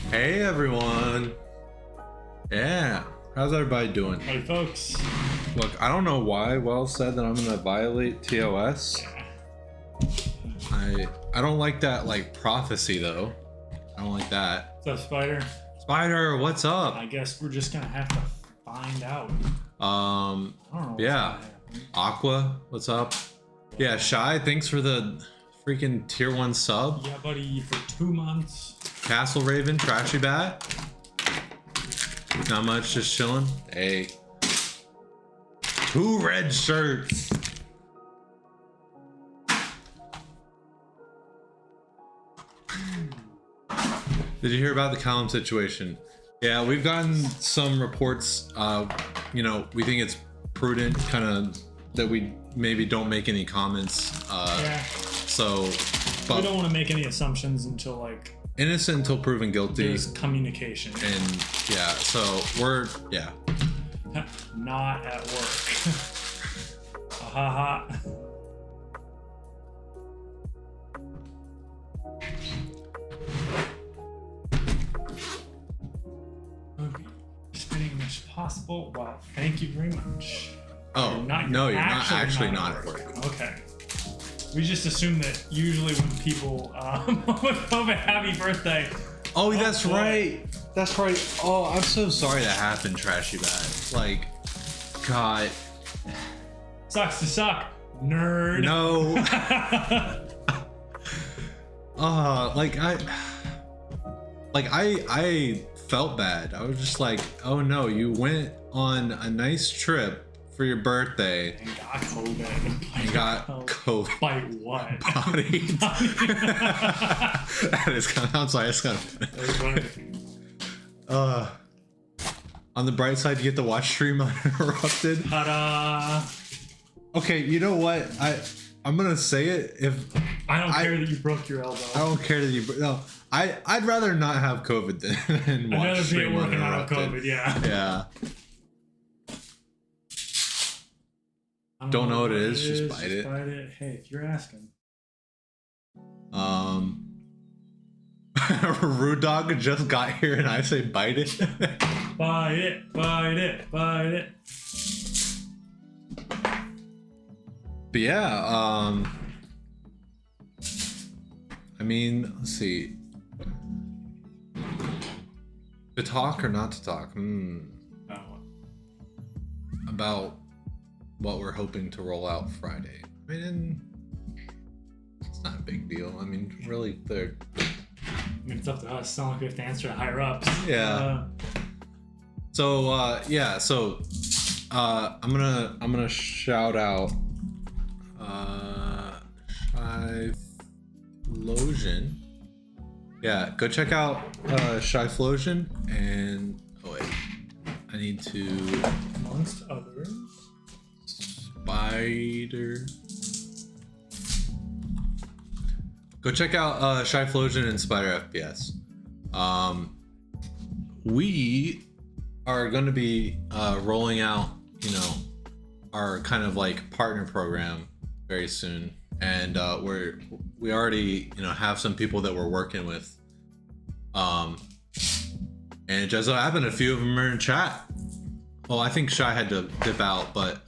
Hey everyone. Yeah, how's everybody doing? Hey folks. Look, I don't know why Wells said that I'm gonna violate TOS. I don't like that like prophecy though. I don't like that. What's up, Spider? Spider, what's up? I guess we're just gonna have to find out. I don't know Yeah. Aqua, what's up? Yeah, Shy, thanks for the freaking tier 1 sub. Yeah, buddy, for 2 months. Castle Raven, Trashy Bat. Not much, just chilling. Hey. 2 red shirts. Did you hear about the Callum situation? Yeah, we've gotten some reports. You know, we think it's prudent kind of that we maybe don't make any comments. Yeah. So, but we don't want to make any assumptions until like innocent until proven guilty. There's communication. And yeah, so we're not at work. Haha. Okay. Spinning as much as possible. Wow, thank you very much. Oh, no, you're not actually not at work. Okay. We just assume that usually when people have a happy birthday. Oh, that's right. That's right. Oh, I'm so sorry that happened, Trashy Bat. Like, God. Sucks to suck, nerd. No. I felt bad. I was just like, oh no, you went on a nice trip for your birthday and got COVID. And got COVID. By what? Bodied. That is kind of, I'm sorry, it's kind of on the bright side, you get to watch stream uninterrupted. Ta-da! Okay, you know what? I'm gonna say it. If I don't care that you broke your elbow. I don't care that you no. I'd rather not have COVID than watch I'd rather stream be working out of uninterrupted. COVID. Yeah. Yeah. Don't know what it is, just bite it. Hey, if you're asking. Rude Dog just got here and I say bite it. Bite it, bite it, bite it. But yeah, I mean, let's see. To talk or not to talk? About what we're hoping to roll out Friday. I mean, it's not a big deal. I mean, really, they're. I mean, it's up to us. It's not like we have to answer to higher ups. Yeah. So yeah. So I'm gonna shout out Shyflosion. Yeah, go check out Shyflosion and oh wait, I need to amongst others. Spider. Go check out Shyflosion and Spider FPS. We are going to be rolling out, you know, our kind of like partner program very soon, and we already, you know, have some people that we're working with. And it just so happened a few of them are in chat. Well, I think Shy had to dip out, but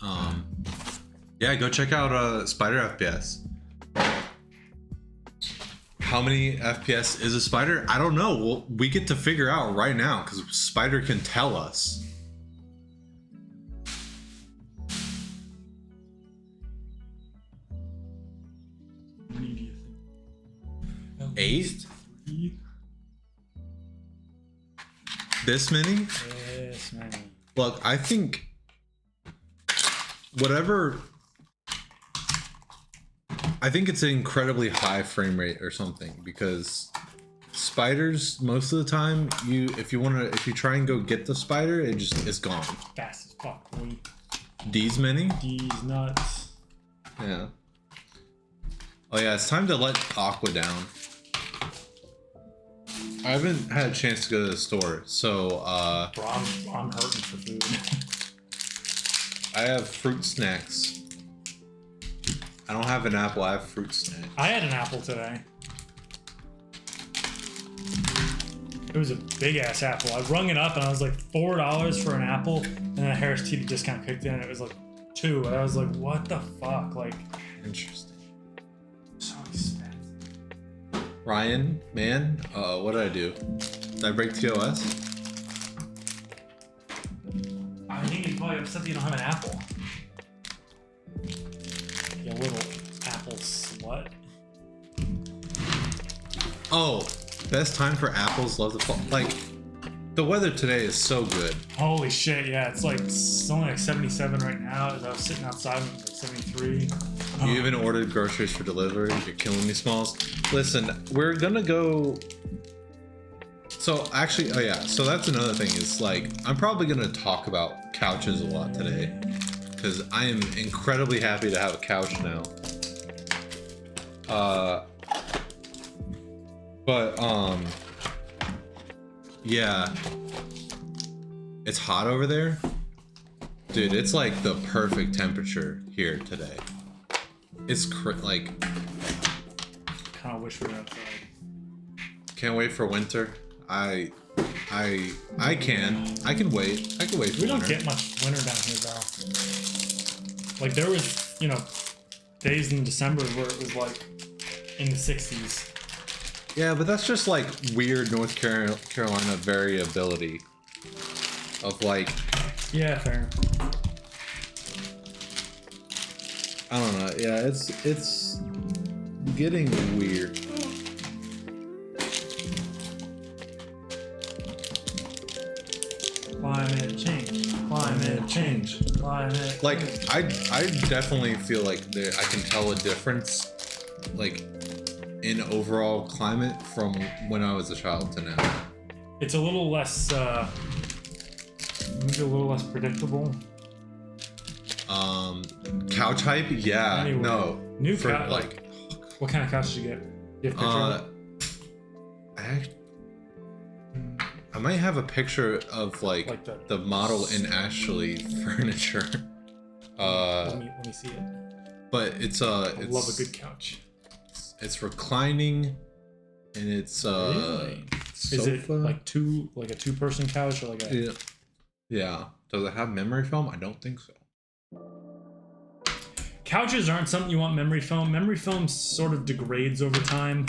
yeah, go check out Spider FPS. How many FPS is a spider? I don't know. Well, we get to figure out right now because Spider can tell us. 8? This many? This many. Look, I think whatever. I think it's an incredibly high frame rate or something because spiders most of the time if you try and go get the spider, it's gone. Fast as fuck, boy. These many? These nuts. Yeah. Oh yeah, it's time to let Aqua down. I haven't had a chance to go to the store, so Bro, I'm hurting for food. I have fruit snacks. I don't have an apple, I have fruit snacks. I had an apple today. It was a big ass apple. I rung it up and I was like $4 for an apple, and then a Harris Teeter discount kicked in and it was like $2. And I was like, what the fuck? Like, interesting. So expensive. Ryan, man, what did I do? Did I break TOS? I think he's probably upset that you don't have an apple. You little apple slut. Oh, best time for apples, love the fall. Like, the weather today is so good. Holy shit, yeah, it's only like 77 right now. As I was sitting outside, it was like 73. You even ordered groceries for delivery. You're killing me, Smalls. Listen, we're gonna go. So actually, oh yeah. So that's another thing. Is like I'm probably gonna talk about couches a lot today because I am incredibly happy to have a couch now. Yeah. It's hot over there, dude. It's like the perfect temperature here today. It's like. Kind of wish we were outside. Can't wait for winter. I can wait. I can wait for winter. We don't get much winter down here, though. Like there was, days in December where it was like in the 60s. Yeah, but that's just like weird North Carolina variability of like. Yeah, fair. I don't know. Yeah, it's getting weird. Climate change. Climate change. Climate. Like I definitely feel like I can tell a difference, like in overall climate from when I was a child to now. It's a little less, maybe a little less predictable. Couch hype? Yeah. Anyway, no. New for couch. Like, what kind of couch did you get? Do you have a picture of it? I might have a picture of like the model in Ashley furniture. Let me see it. But it's I love a good couch. It's reclining, and it's really? sofa. Is it like a two-person couch or like a? Yeah. Does it have memory foam? I don't think so. Couches aren't something you want memory foam. Memory foam sort of degrades over time.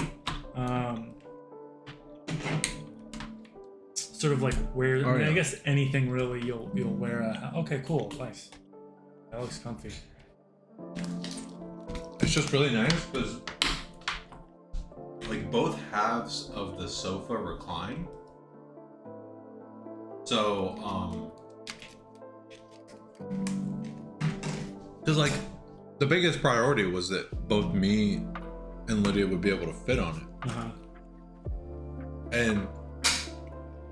Sort of like wear. Oh, yeah. I guess anything really you'll wear a. Okay, cool, nice. That looks comfy. It's just really nice because like both halves of the sofa recline. So because like the biggest priority was that both me and Lydia would be able to fit on it. And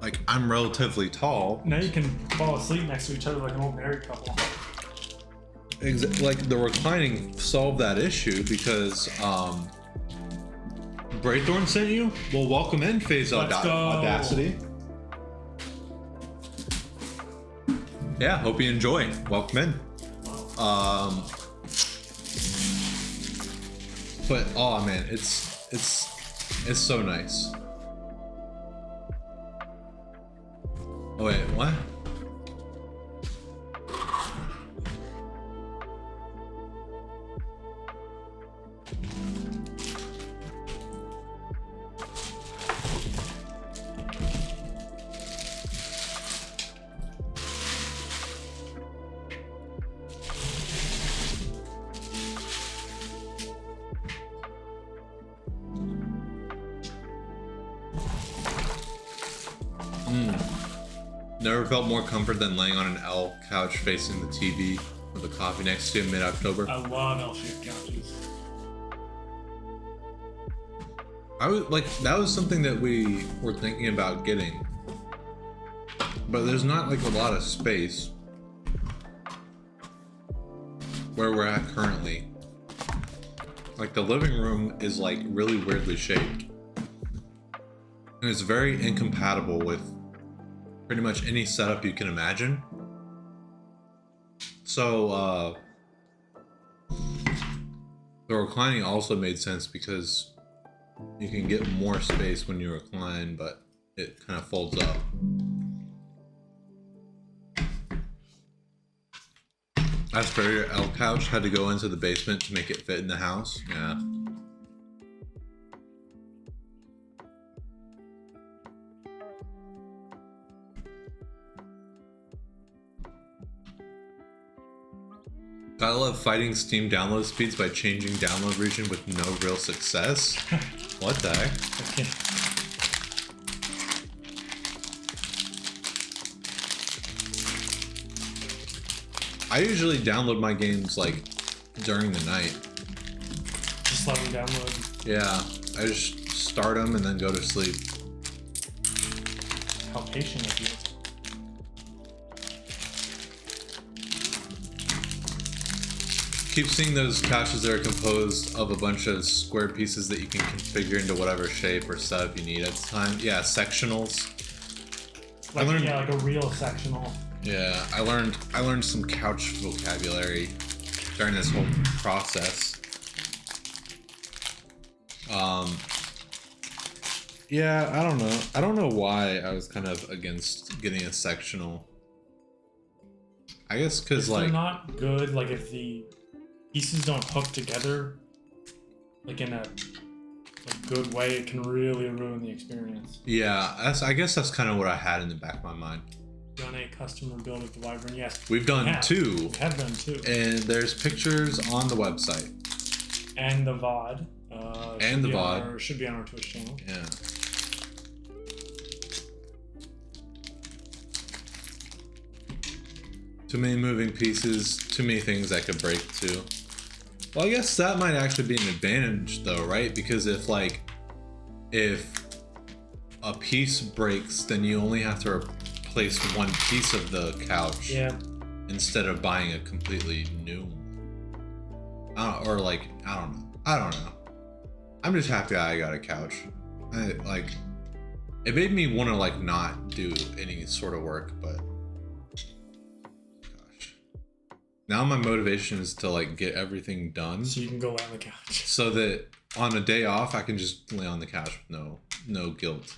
like I'm relatively tall. Now you can fall asleep next to each other like an old married couple. Like the reclining solved that issue because Braythorn sent you? Well, welcome in, Phase Audacity. Yeah, hope you enjoy. Welcome in. But oh man, it's so nice. Oh wait, what? Never felt more comfort than laying on an L couch facing the TV with a coffee next to you in mid-October. I love L-shaped couches. That was something that we were thinking about getting, but there's not like a lot of space where we're at currently. Like the living room is like really weirdly shaped, and it's very incompatible with pretty much any setup you can imagine. So the reclining also made sense because you can get more space when you recline, but it kind of folds up. As for your L couch, had to go into the basement to make it fit in the house. Yeah. I love fighting Steam download speeds by changing download region with no real success. What the heck? Okay. I usually download my games like during the night. Just let them download. Yeah, I just start them and then go to sleep. How patient of you. Keep seeing those couches that are composed of a bunch of square pieces that you can configure into whatever shape or setup you need at the time. Yeah, sectionals. Like, like a real sectional. Yeah, I learned some couch vocabulary during this whole process. Yeah, I don't know. I don't know why I was kind of against getting a sectional. I guess because like they're not good. Like if the pieces don't hook together, like in a good way, it can really ruin the experience. Yeah, I guess that's kind of what I had in the back of my mind. Done a custom build of the Wyvern? Yes. We've done two. We have done two. And there's pictures on the website. And the VOD. And the VOD. Should be on our Twitch channel. Yeah. Too many moving pieces, too many things that could break too. Well, I guess that might actually be an advantage though, right? Because if a piece breaks, then you only have to replace one piece of the couch. Yeah. Instead of buying a completely new one. I don't know. I'm just happy I got a couch. It made me want to not do any sort of work, but gosh. Now my motivation is to get everything done. So you can go lay on the couch. So that on a day off I can just lay on the couch with no guilt.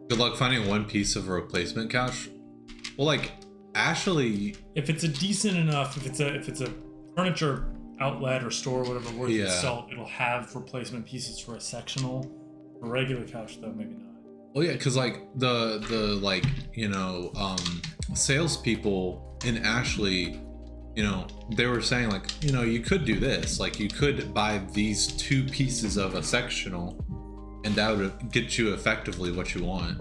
Good luck finding one piece of a replacement couch. Well, actually, if it's a decent enough, if it's a furniture outlet or store, whatever worth its salt, it'll have replacement pieces for a sectional. A regular couch, though, maybe not. Well, yeah, because the salespeople in Ashley, they were saying you could do this, you could buy these two pieces of a sectional, and that would get you effectively what you want.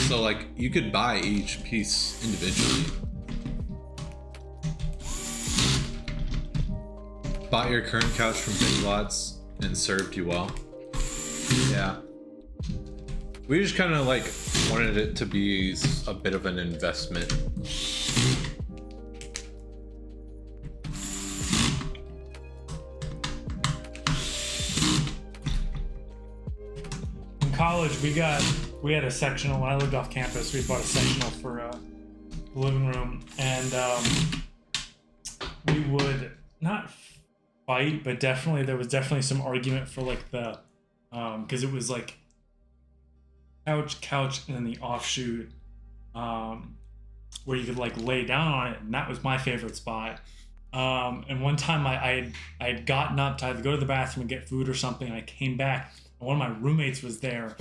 So you could buy each piece individually. Bought your current couch from Big Lots and served you well. Yeah. We just kind of wanted it to be a bit of an investment. In college, we had a sectional. When I lived off campus, we bought a sectional for the living room, and we would not fight, but there was definitely some argument for the because it was couch, and then the offshoot where you could lay down on it, and that was my favorite spot. And one time I had gotten up to either go to the bathroom and get food or something, and I came back. One of my roommates was there,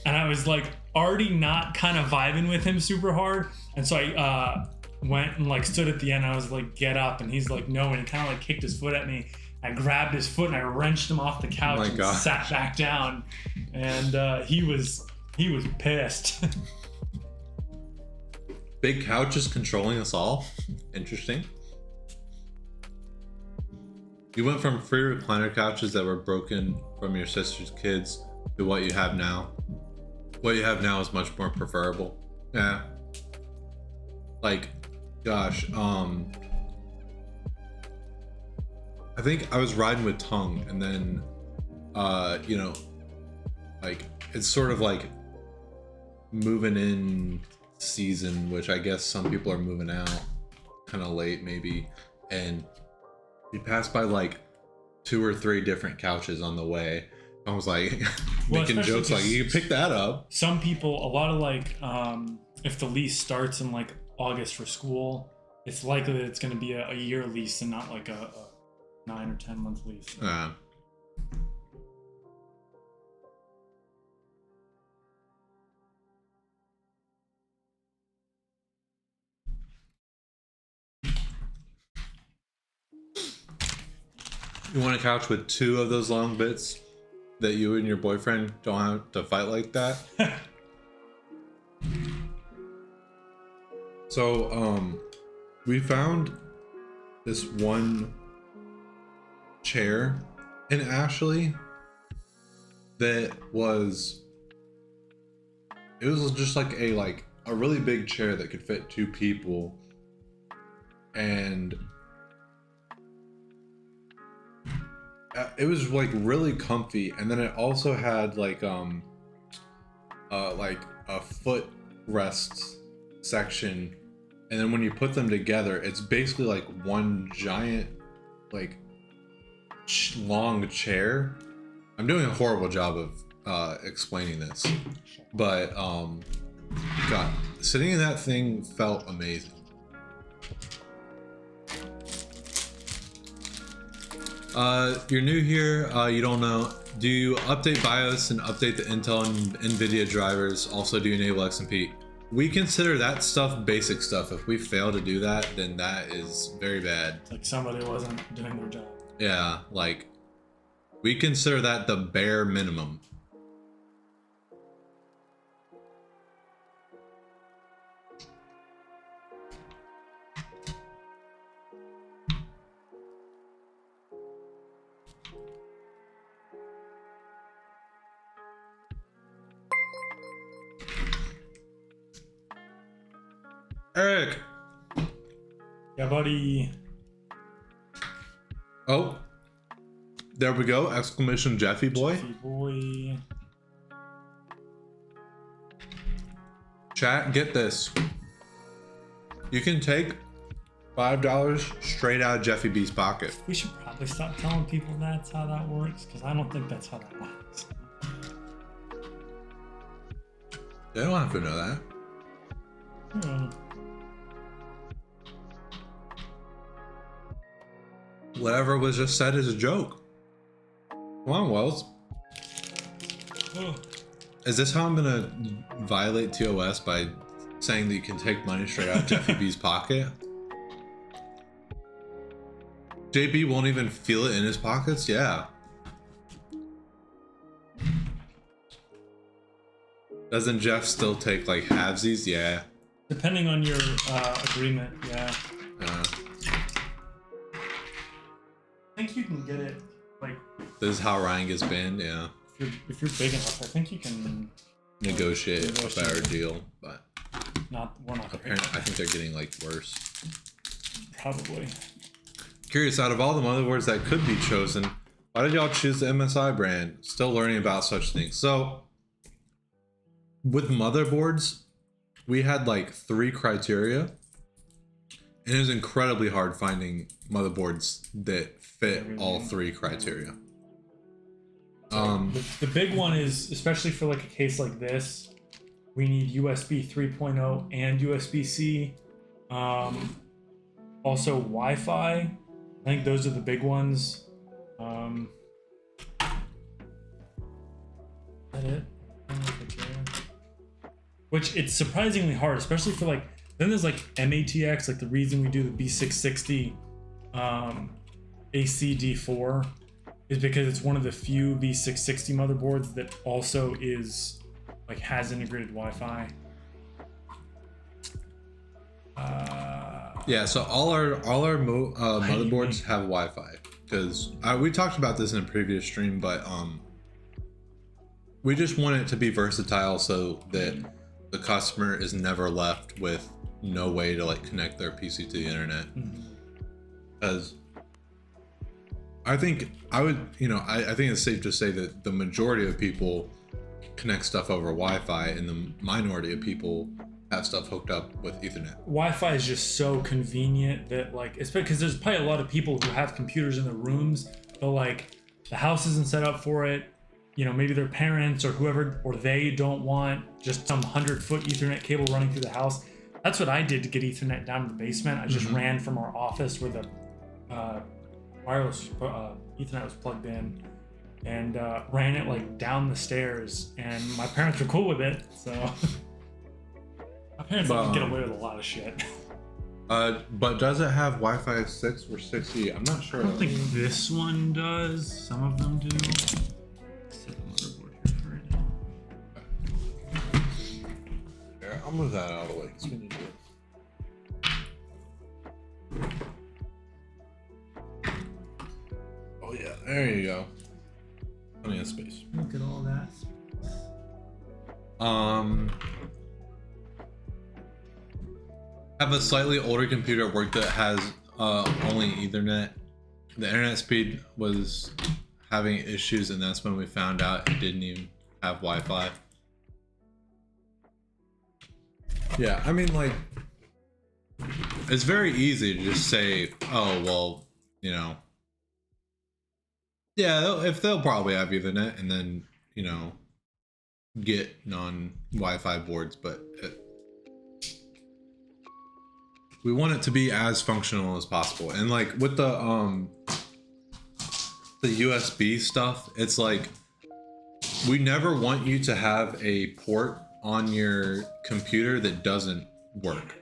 and I was already not kind of vibing with him super hard, and so I went and stood at the end. I was get up, and he's no, and he kind of kicked his foot at me. I grabbed his foot and I wrenched him off the couch and sat back down, and he was pissed. Big couches controlling us all. Interesting. You went from free recliner couches that were broken from your sister's kids to what you have now. What you have now is much more preferable. Yeah. Like, gosh, I think I was riding with Tongue, and then, you know, like, it's sort of like moving in season, which I guess some people are moving out kind of late maybe, and we passed by like 2 or 3 different couches on the way. I was like making jokes like, you can pick that up. Some people, a lot of like, if the lease starts in like August for school, it's likely that it's going to be a year lease and not like a 9 or 10 month lease. You want a couch with 2 of those long bits that you and your boyfriend don't have to fight like that? So, we found this one chair in Ashley that was, it was just like a really big chair that could fit 2 people, and it was like really comfy, and then it also had like a foot rest section, and then when you put them together, it's basically like one giant like long chair. I'm doing a horrible job of explaining this, but God, sitting in that thing felt amazing. You're new here, you don't know. Do you update BIOS and update the Intel and NVIDIA drivers? Also, do you enable XMP? We consider that stuff basic stuff. If we fail to do that, then that is very bad. Like somebody wasn't doing their job. Yeah, like, we consider that the bare minimum. Eric. Yeah, buddy. Oh, there we go! Exclamation Jeffy boy. Jeffy boy. Chat, get this. You can take $5 straight out of Jeffy B's pocket. We should probably stop telling people that's how that works, because I don't think that's how that works. They don't have to know that. Hmm. Whatever was just said is a joke. Come on, Wells. Oh. Is this how I'm gonna violate TOS, by saying that you can take money straight out of Jeffy B's pocket? JB won't even feel it in his pockets? Yeah. Doesn't Jeff still take like halvesies? Yeah. Depending on your agreement, yeah. I think you can get it like. This is how Ryan gets banned. Yeah. If you're big enough, I think you can Negotiate a better deal, but we're not apparently I think they're getting like worse. Probably. Curious, out of all the motherboards that could be chosen, why did y'all choose the MSI brand? Still learning about such things. So with motherboards, we had like 3 criteria, and it was incredibly hard finding motherboards that fit all 3 criteria. The big one is, especially for like a case like this, we need USB 3.0 and USB-C. Also Wi-Fi. I think those are the big ones. Is that it? Which it's surprisingly hard, especially for like, then there's like MATX, like the reason we do the B660 ACD4 is because it's one of the few V660 motherboards that also is like has integrated Wi-Fi. Yeah, so all our motherboards have Wi-Fi, because we talked about this in a previous stream, but we just want it to be versatile so that the customer is never left with no way to like connect their PC to the internet. Because I think I think it's safe to say that the majority of people connect stuff over Wi-Fi, and the minority of people have stuff hooked up with Ethernet. Wi-Fi is just so convenient that like, it's because there's probably a lot of people who have computers in their rooms, but like the house isn't set up for it. You know, maybe their parents or whoever, or they don't want just some 100-foot Ethernet cable running through the house. That's what I did to get Ethernet down to the basement. I just ran from our office where the wireless Ethernet was plugged in, and ran it like down the stairs, and my parents were cool with it, so my parents let me get away with a lot of shit. But does it have Wi-Fi 6 or 6E? I'm not sure. I don't think this one does. Some of them do. Set the motherboard here for right now. Here, I'll move that out of the way. We need to Oh yeah, there you go. Plenty of space. Look at all that. Have a slightly older computer at work that has only Ethernet. The internet speed was having issues, and that's when we found out it didn't even have Wi-Fi. Yeah, I mean, like, it's very easy to just say, oh, well, you know, yeah, if they'll probably have Ethernet, and then, you know, get non-Wi-Fi boards, but we want it to be as functional as possible. And like with the USB stuff, it's like we never want you to have a port on your computer that doesn't work.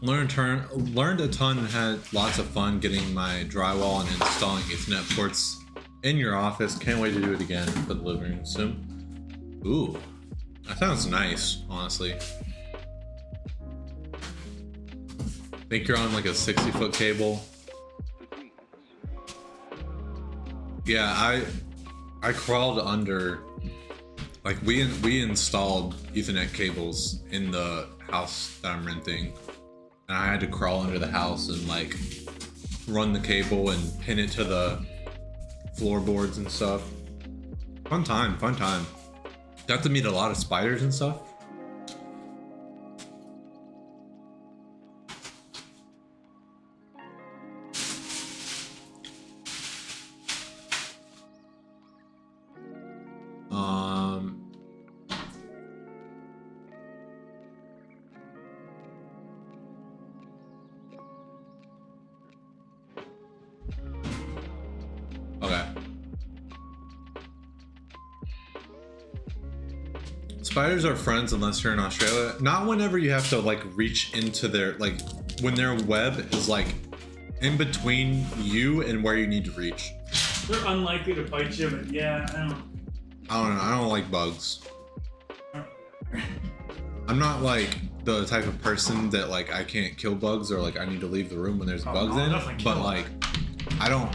Learned a ton and had lots of fun getting my drywall and installing Ethernet ports in your office. Can't wait to do it again for the living room soon. Ooh, that sounds nice, honestly. Think you're on like a 60-foot cable. Yeah, I crawled under. Like we installed Ethernet cables in the house that I'm renting, and I had to crawl under the house and like run the cable and pin it to the floorboards and stuff. Fun time, fun time. Got to meet a lot of spiders and stuff. Okay. Spiders are friends unless you're in Australia. Not whenever you have to like reach into their, like when their web is like in between you and where you need to reach. They're unlikely to bite you, but yeah, I don't know. I don't like bugs. I'm not like the type of person that like I can't kill bugs or like I need to leave the room when there's bugs in it. But like I don't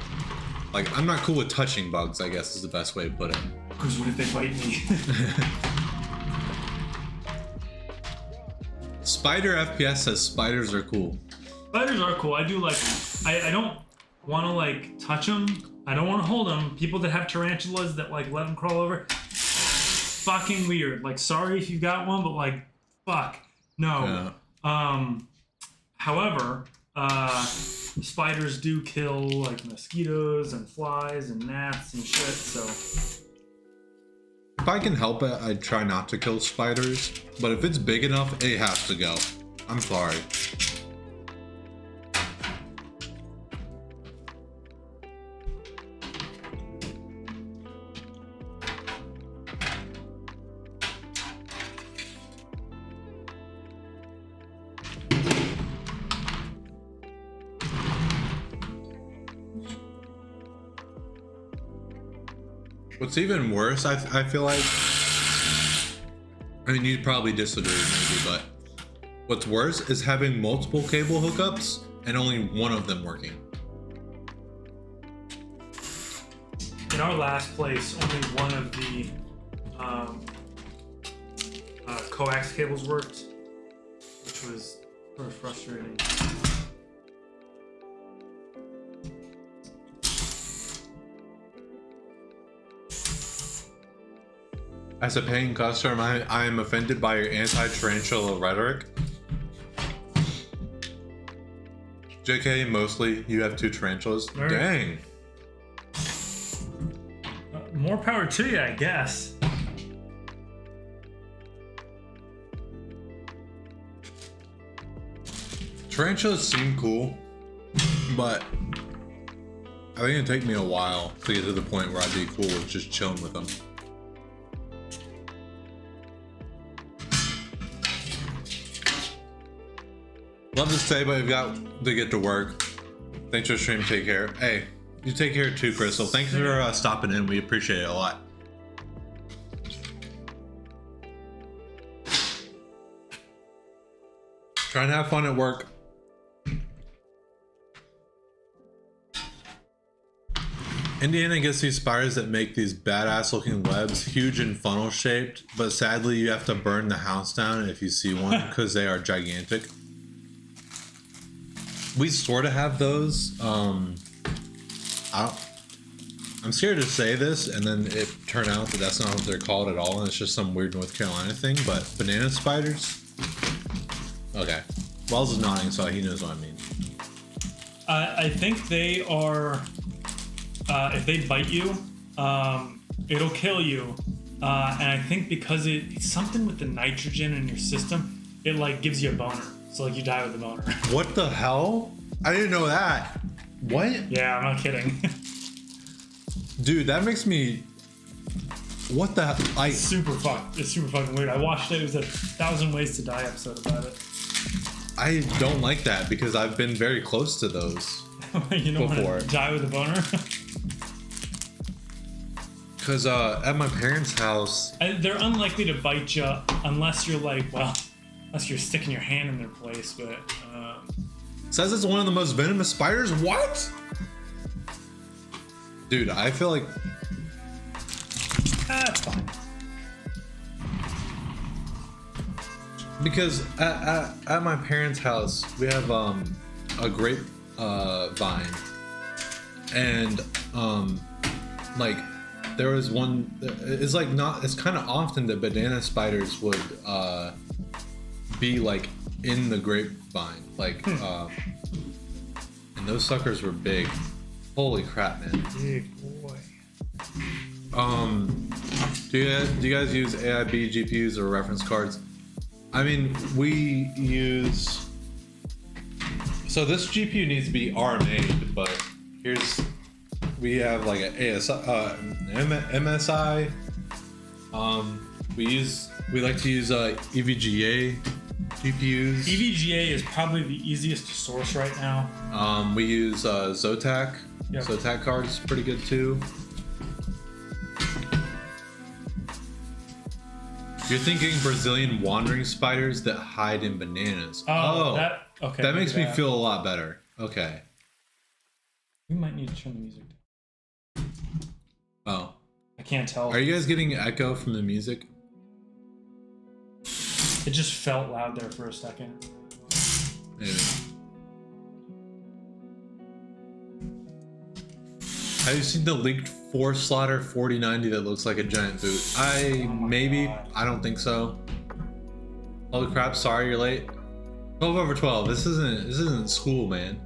like, I'm not cool with touching bugs, I guess is the best way to put it. Because what if they bite me? Spider FPS says spiders are cool. Spiders are cool. I do like, I don't want to like touch them. I don't want to hold them. People that have tarantulas that like let them crawl over, fucking weird. Like, sorry if you got one, but like, fuck, no. Yeah. However, spiders do kill like mosquitoes and flies and gnats and shit, so. If I can help it, I try not to kill spiders, but if it's big enough, it has to go. I'm sorry. What's even worse, I feel like, I mean, you'd probably disagree maybe, but what's worse is having multiple cable hookups and only one of them working. In our last place, only one of the coax cables worked, which was sort of frustrating. As a paying customer, I am offended by your anti-tarantula rhetoric. JK, mostly you have 2 tarantulas. Right. Dang. More power to you, I guess. Tarantulas seem cool, but I think it'd take me a while to get to the point where I'd be cool with just chilling with them. Love to stay, but we've got to get to work. Thanks for the stream. Take care. Hey, you take care too, Crystal. Thanks for stopping in. We appreciate it a lot. Trying to have fun at work. Indiana gets these spiders that make these badass looking webs, huge and funnel shaped, but sadly you have to burn the house down if you see one because they are gigantic. We sort of have those. I'm scared to say this, and then it turned out that that's not what they're called at all, and it's just some weird North Carolina thing. But banana spiders. Okay, Wells is nodding, so he knows what I mean. I think they are. If they bite you, it'll kill you. And I think because it's something with the nitrogen in your system, it like gives you a boner. So like you die with a boner. What the hell? I didn't know that. What? Yeah, I'm not kidding. Dude, that makes me. What the? It's super fucked. It's super fucking weird. I watched it. It was a 1,000 Ways to Die episode about it. I don't like that because I've been very close to those. You don't want to die with a boner? Because at my parents' house, they're unlikely to bite you unless you're like, well, unless you're sticking your hand in their place. But says it's one of the most venomous spiders. What? Dude, I feel like that's fine. Because at my parents' house we have a grape vine, and like there was one. It's like not. It's kind of often that banana spiders would be like in the grapevine, like and those suckers were big. Holy crap, man! Big boy. Do you guys use AIB GPUs or reference cards? I mean, we use. So this GPU needs to be RMA'd, but we have like an MSI. We like to use EVGA GPUs. EVGA is probably the easiest to source right now. We use Zotac. Yep. Zotac cards pretty good too. You're thinking Brazilian wandering spiders that hide in bananas. Okay. That makes me feel a lot better. Okay. We might need to turn the music down. Oh. I can't tell. Are you guys getting echo from the music? It just felt loud there for a second. Maybe. Have you seen the leaked 4-slaughter 4090 that looks like a giant boot? God. I don't think so. Holy crap, sorry you're late. 12/12. This isn't school, man.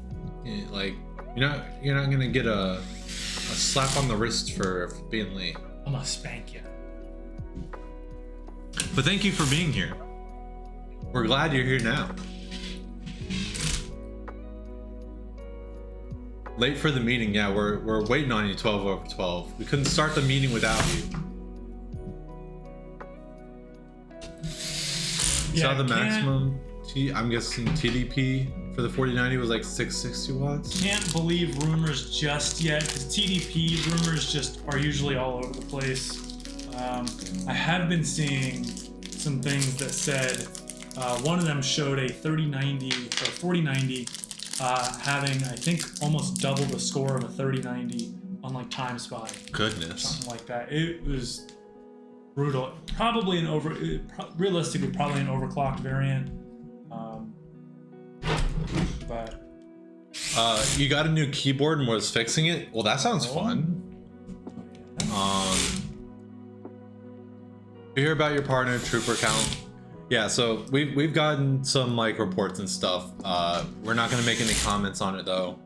Like you're not gonna get a slap on the wrist for being late. I'm gonna spank you. But thank you for being here. We're glad you're here now. Late for the meeting, yeah, we're waiting on you 12/12. We couldn't start the meeting without you. Yeah, Saw the maximum I'm guessing TDP for the 4090 was like 660 watts. Can't believe rumors just yet, because TDP rumors just are usually all over the place. I have been seeing some things that said one of them showed a 3090 or 4090 having, I think, almost double the score of a 3090 on like Time Spy. Goodness. Something like that. It was brutal. Probably realistically, probably an overclocked variant. But you got a new keyboard and was fixing it? Well, that sounds fun. You hear about your partner Trooper count? Yeah, so we've gotten some like reports and stuff. We're not gonna make any comments on it though.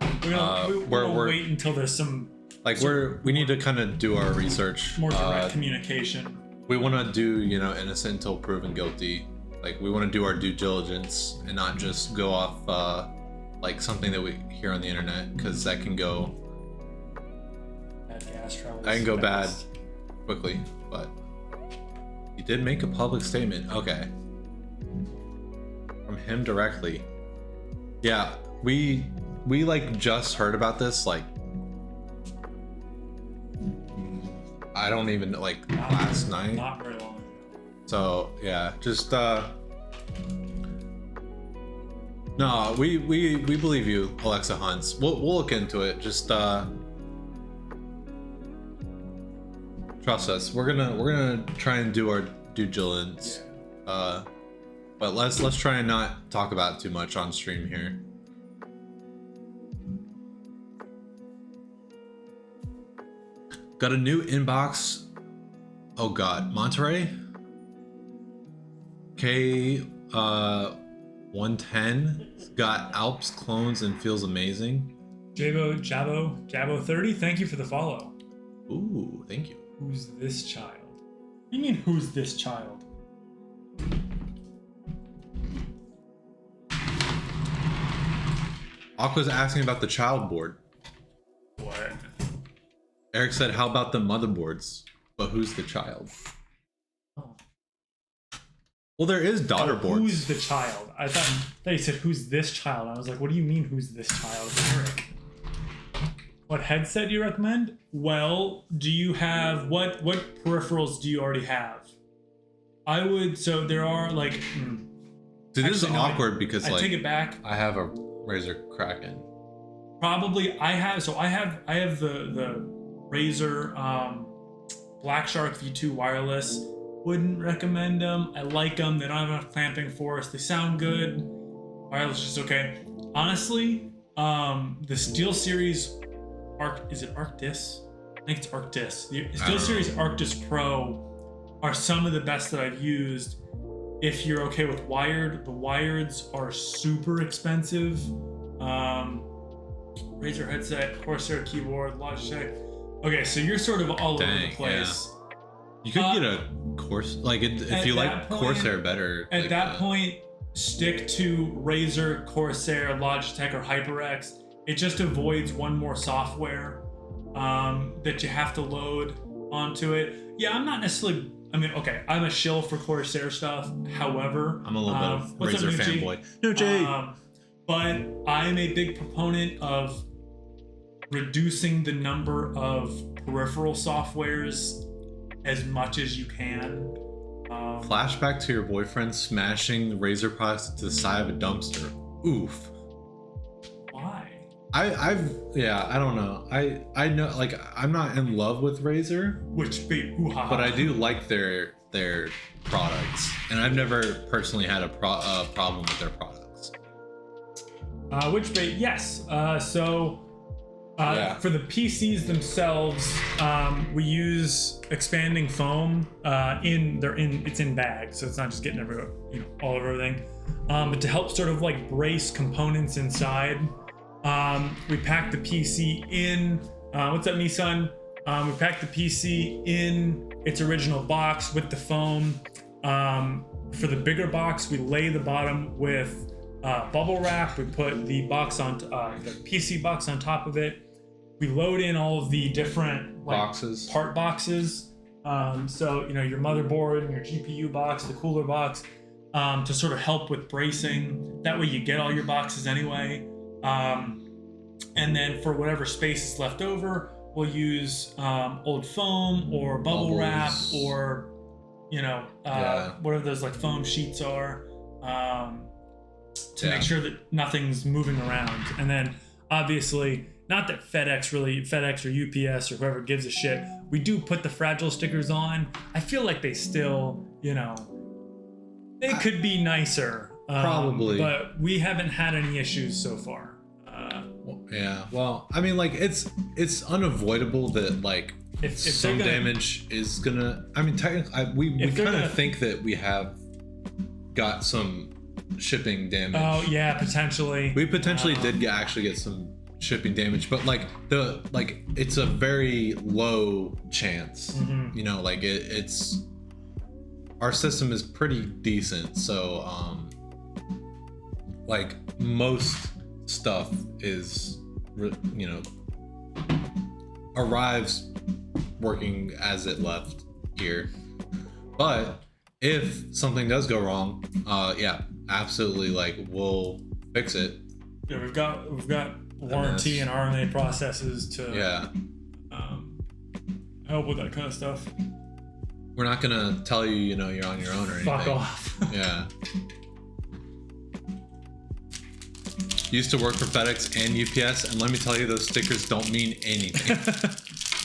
We're wait until there's some like we need to kind of do our research. More direct communication. We want to do, you know, innocent until proven guilty. Like we want to do our due diligence and not just go off like something that we hear on the internet, because that can go bad quickly. But he did make a public statement. Okay. From him directly. Yeah, we like just heard about this like I don't even like last night. Not very long. So yeah, just no, we believe you, Alexa Hunts. We'll look into it. Just trust us. We're gonna try and do our due diligence. Yeah. But let's try and not talk about it too much on stream here. Got a new inbox. Oh god, Monterey? K110 got Alps clones and feels amazing. Jabo 30, thank you for the follow. Ooh, thank you. Who's this child? What do you mean, who's this child? Aqua's asking about the child board. What? Eric said, how about the motherboards? But who's the child? Oh. Well, there is daughter boards. Who's the child? I thought you said, who's this child? I was like, what do you mean, who's this child? Eric. What headset do you recommend? Well, do you have, what peripherals do you already have? I would, so there are like... Dude, this is awkward because like... I take it back. I have a Razer Kraken. Probably, I have the Razer Black Shark V2 wireless. Wouldn't recommend them. I like them. They don't have enough clamping force. They sound good. Wireless is just okay. Honestly, the Steel Series is it Arctis? I think it's Arctis. The Steel Series Arctis Pro are some of the best that I've used. If you're okay with wired, the wireds are super expensive. Razer headset, Corsair keyboard, Logitech. Okay, so you're sort of all over the place. Yeah. You could get a Corsair, like if you like Corsair better. At that point, stick to Razer, Corsair, Logitech, or HyperX. It just avoids one more software that you have to load onto it. Yeah, I'm not necessarily. I mean, okay, I'm a shill for Corsair stuff. However, I'm a little bit of Razer fanboy. No, Jay. But I'm a big proponent of reducing the number of peripheral softwares as much as you can. Flashback to your boyfriend smashing the Razer products to the side of a dumpster. Oof. Why? I don't know. I know, like, I'm not in love with Razer, but I do like their products, and I've never personally had a problem with their products. Yes. For the PCs themselves, we use expanding foam. It's in bags, so it's not just getting everywhere, all over everything. But to help sort of like brace components inside, we pack the PC in. What's up, Nissan? We pack the PC in its original box with the foam. For the bigger box, we lay the bottom with bubble wrap. We put the box on the PC box on top of it. We load in all of the different boxes, part boxes. So your motherboard and your GPU box, the cooler box. to sort of help with bracing. That way you get all your boxes anyway. And then for whatever space is left over, we'll use old foam or bubble wrap, or whatever those like foam sheets are, to make sure that nothing's moving around. And then obviously, not that FedEx or UPS or whoever gives a shit, we do put the fragile stickers on. I feel like they still, they could be nicer. Probably. But we haven't had any issues so far. Yeah, well, I mean, like, it's unavoidable that, like, if some damage is gonna, I mean, technically, we kind of think that we have got some shipping damage. Oh yeah, potentially. We potentially did actually get some shipping damage, but like it's a very low chance. Mm-hmm. Like it's our system is pretty decent, so like most stuff is arrives working as it left here. But if something does go wrong, yeah, absolutely, like, we'll fix it. Yeah, we've got warranty and RMA processes to help with that kind of stuff. We're not gonna tell you, you're on your own or anything. Fuck off. Yeah. Used to work for FedEx and UPS, and let me tell you, those stickers don't mean anything.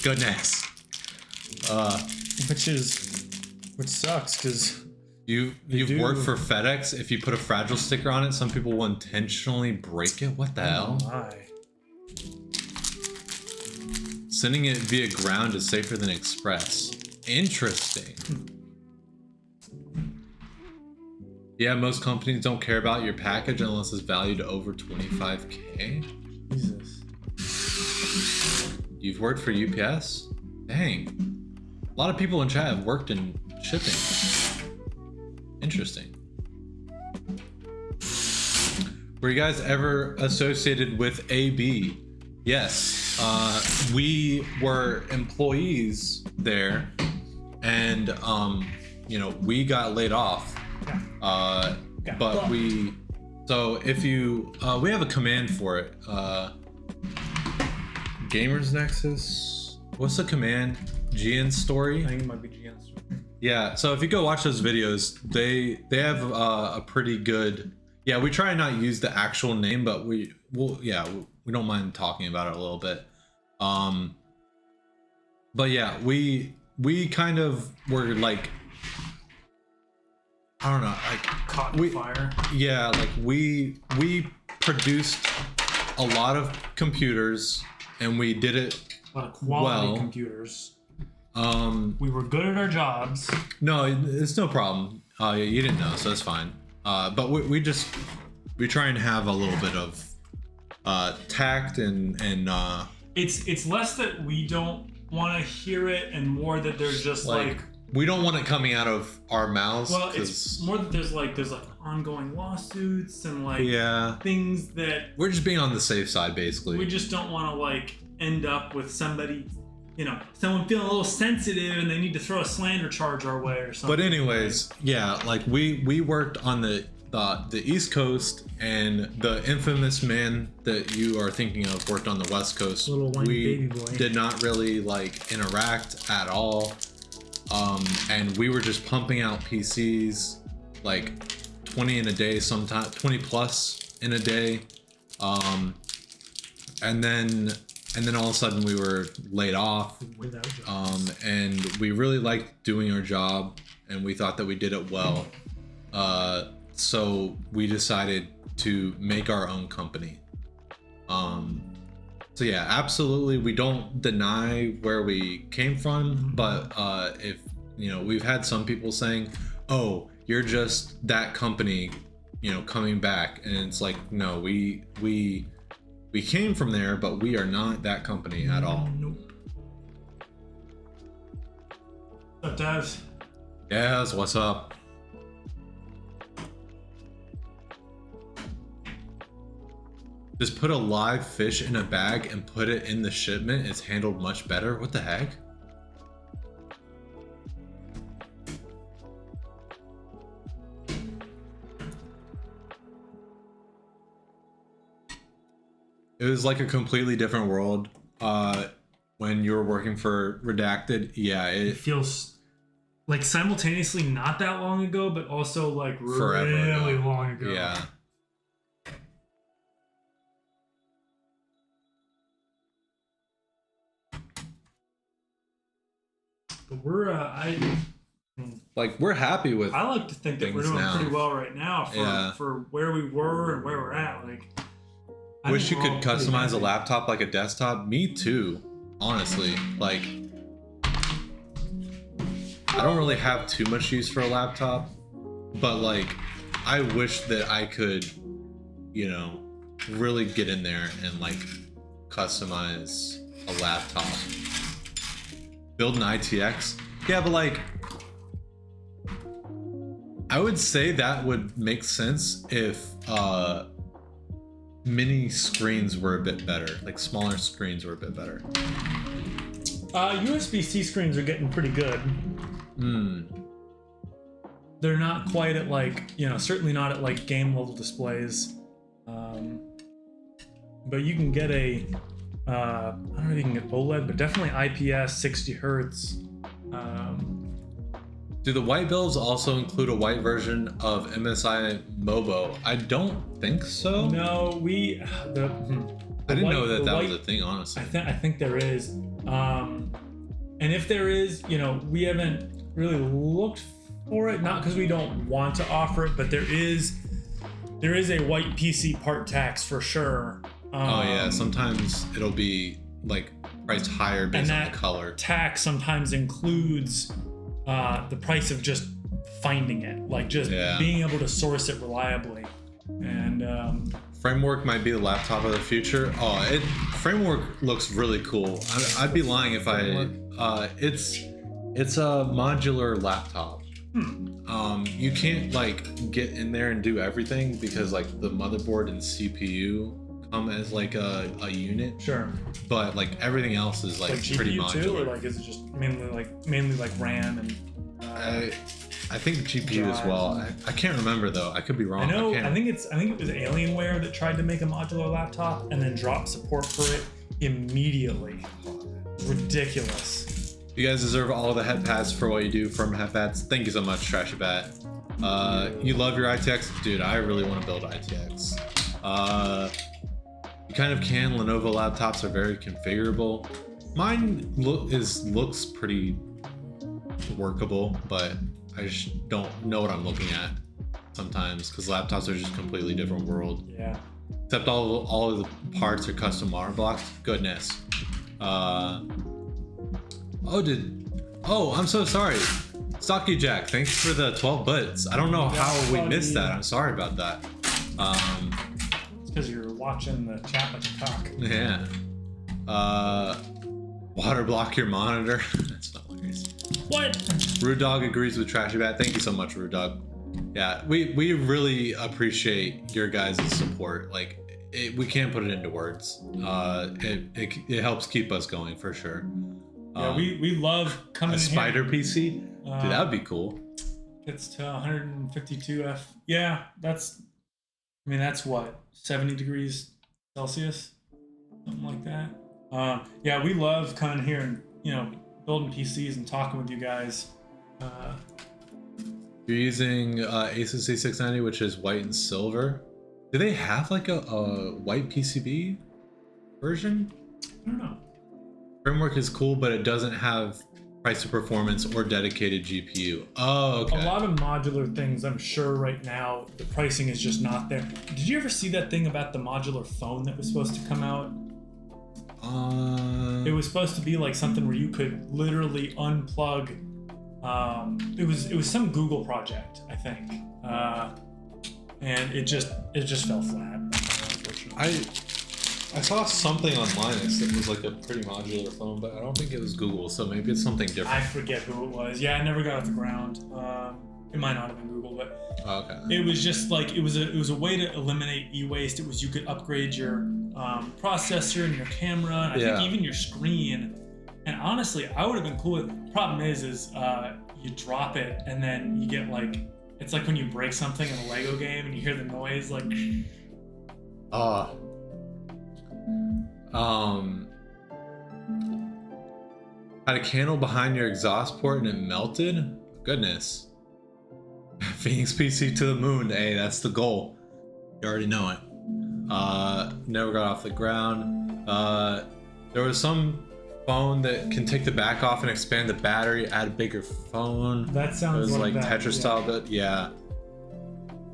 Goodness. Which sucks, because you've worked for FedEx. If you put a fragile sticker on it, some people will intentionally break it. What the hell? My. Sending it via ground is safer than express. Interesting. Yeah, most companies don't care about your package unless it's valued over 25K. Jesus. You've worked for UPS? Dang. A lot of people in chat have worked in shipping. Interesting. Were you guys ever associated with AB? Yes. We were employees there, and we got laid off. But we have a command for it. Gamers Nexus. What's the command? GN story? I think it might be GN story. Yeah, so if you go watch those videos, they have a pretty good. Yeah, we try and not use the actual name, but we don't mind talking about it a little bit. But yeah, we kind of were like, I don't know, like caught in fire. Yeah, like we produced a lot of computers, and we did it a lot of quality computers. We were good at our jobs. No, it's no problem. You didn't know, so it's fine. But we try and have a little bit of tact and it's less that we don't want to hear it, and more that there's just like we don't want it coming out of our mouths. Well, it's more that there's ongoing lawsuits and things that we're just being on the safe side, basically. We just don't want to end up with somebody, someone feeling a little sensitive and they need to throw a slander charge our way or something. But anyways, yeah, like we worked on the East Coast, and the infamous man that you are thinking of worked on the West Coast. Little whiny baby boy. Did not really interact at all. And we were just pumping out PCs, 20 in a day, sometimes 20 plus in a day. And then all of a sudden we were laid off. Without jobs. And we really liked doing our job, and we thought that we did it well. So we decided to make our own company. So yeah, absolutely, we don't deny where we came from, but if we've had some people saying, "Oh, you're just that company, coming back," and it's like, no, we came from there, but we are not that company at all. Nope. What's up, Devs? Yes, what's up? Just put a live fish in a bag and put it in the shipment. It's handled much better. What the heck? It was like a completely different world. When you were working for Redacted, yeah, It feels like simultaneously not that long ago, but also like Forever really ago. long ago. Yeah. But we're We're happy with. I like to think that we're things doing now. pretty well right now for, Yeah. for where we were and where we're at. Like, I Wish you think we're could all pretty customize a happy. laptop like a desktop. Me too, honestly. Like, I don't really have too much use for a laptop, but like, I wish that I could, really get in there and like customize a laptop. Build an ITX. Yeah, but like, I would say that would make sense if mini screens were a bit better, like smaller screens were a bit better. USB-C screens are getting pretty good. They're not quite at like, certainly not at like game level displays. But you can get I don't know if you can get OLED, but definitely IPS, 60 hertz. Do the white builds also include a white version of MSI Mobo? I don't think so. No, I didn't know that was a thing, honestly. I think there is. And if there is, we haven't really looked for it, not because we don't want to offer it, but there is a white PC part tax for sure. Oh yeah, sometimes it'll be like priced higher based on the color. Tax sometimes includes the price of just finding it, like just being able to source it reliably. And Framework might be the laptop of the future. Framework looks really cool. I'd be lying if it's a modular laptop. You can't like get in there and do everything because like the motherboard and CPU come as like a unit. Sure. But like everything else is like pretty GPU modular. too, or like is it just mainly like RAM and I think GPU as well. I can't remember though. I could be wrong. I think it was Alienware that tried to make a modular laptop and then dropped support for it immediately. Ridiculous. You guys deserve all the head pads for what you do from headpads. Thank you so much, Trashy Bat. You love your ITX? Dude, I really want to build ITX. You kind of can. Lenovo laptops are very configurable. Mine looks pretty workable, but I just don't know what I'm looking at sometimes because laptops are just a completely different world. Yeah. Except all of the parts are custom modern blocks. Goodness. I'm so sorry. Stocky Jack, thanks for the 12 bits. I don't know how we missed that. I'm sorry about that. It's because you're watching the chat like a cock. Yeah. Water block your monitor. That's hilarious. What? Rude Dog agrees with Trashy Bat. Thank you so much, Rude Dog. Yeah, we really appreciate your guys' support. Like, we can't put it into words. It helps keep us going for sure. Yeah, we love coming a in spider here. PC. Dude, that would be cool. It's to 152 F. Yeah, that's what, 70 degrees Celsius, something like that. Yeah, we love coming here and building PCs and talking with you guys. You're using Asus C690, which is white and silver. Do they have like a white PCB version? I don't know. Framework is cool, but it doesn't have price to performance or dedicated GPU. Oh, okay. A lot of modular things, I'm sure right now, the pricing is just not there. Did you ever see that thing about the modular phone that was supposed to come out? It was supposed to be like something where you could literally unplug. It was some Google project, I think, and it just fell flat. Unfortunately. I saw something on Linux that was like a pretty modular phone, but I don't think it was Google, so maybe it's something different. I forget who it was. Yeah, I never got off the ground. It might not have been Google, but it was just like it was a way to eliminate e-waste. It was you could upgrade your processor and your camera, and I think even your screen. And honestly, I would have been cool with. Problem is you drop it and then you get like it's like when you break something in a Lego game and you hear the noise like. Had a candle behind your exhaust port and it melted. Goodness. PhynixPC to the moon. Hey, that's the goal. You already know it. Never got off the ground. There was some phone that can take the back off and expand the battery, add a bigger phone. That sounds it was like that, Tetris style, but yeah.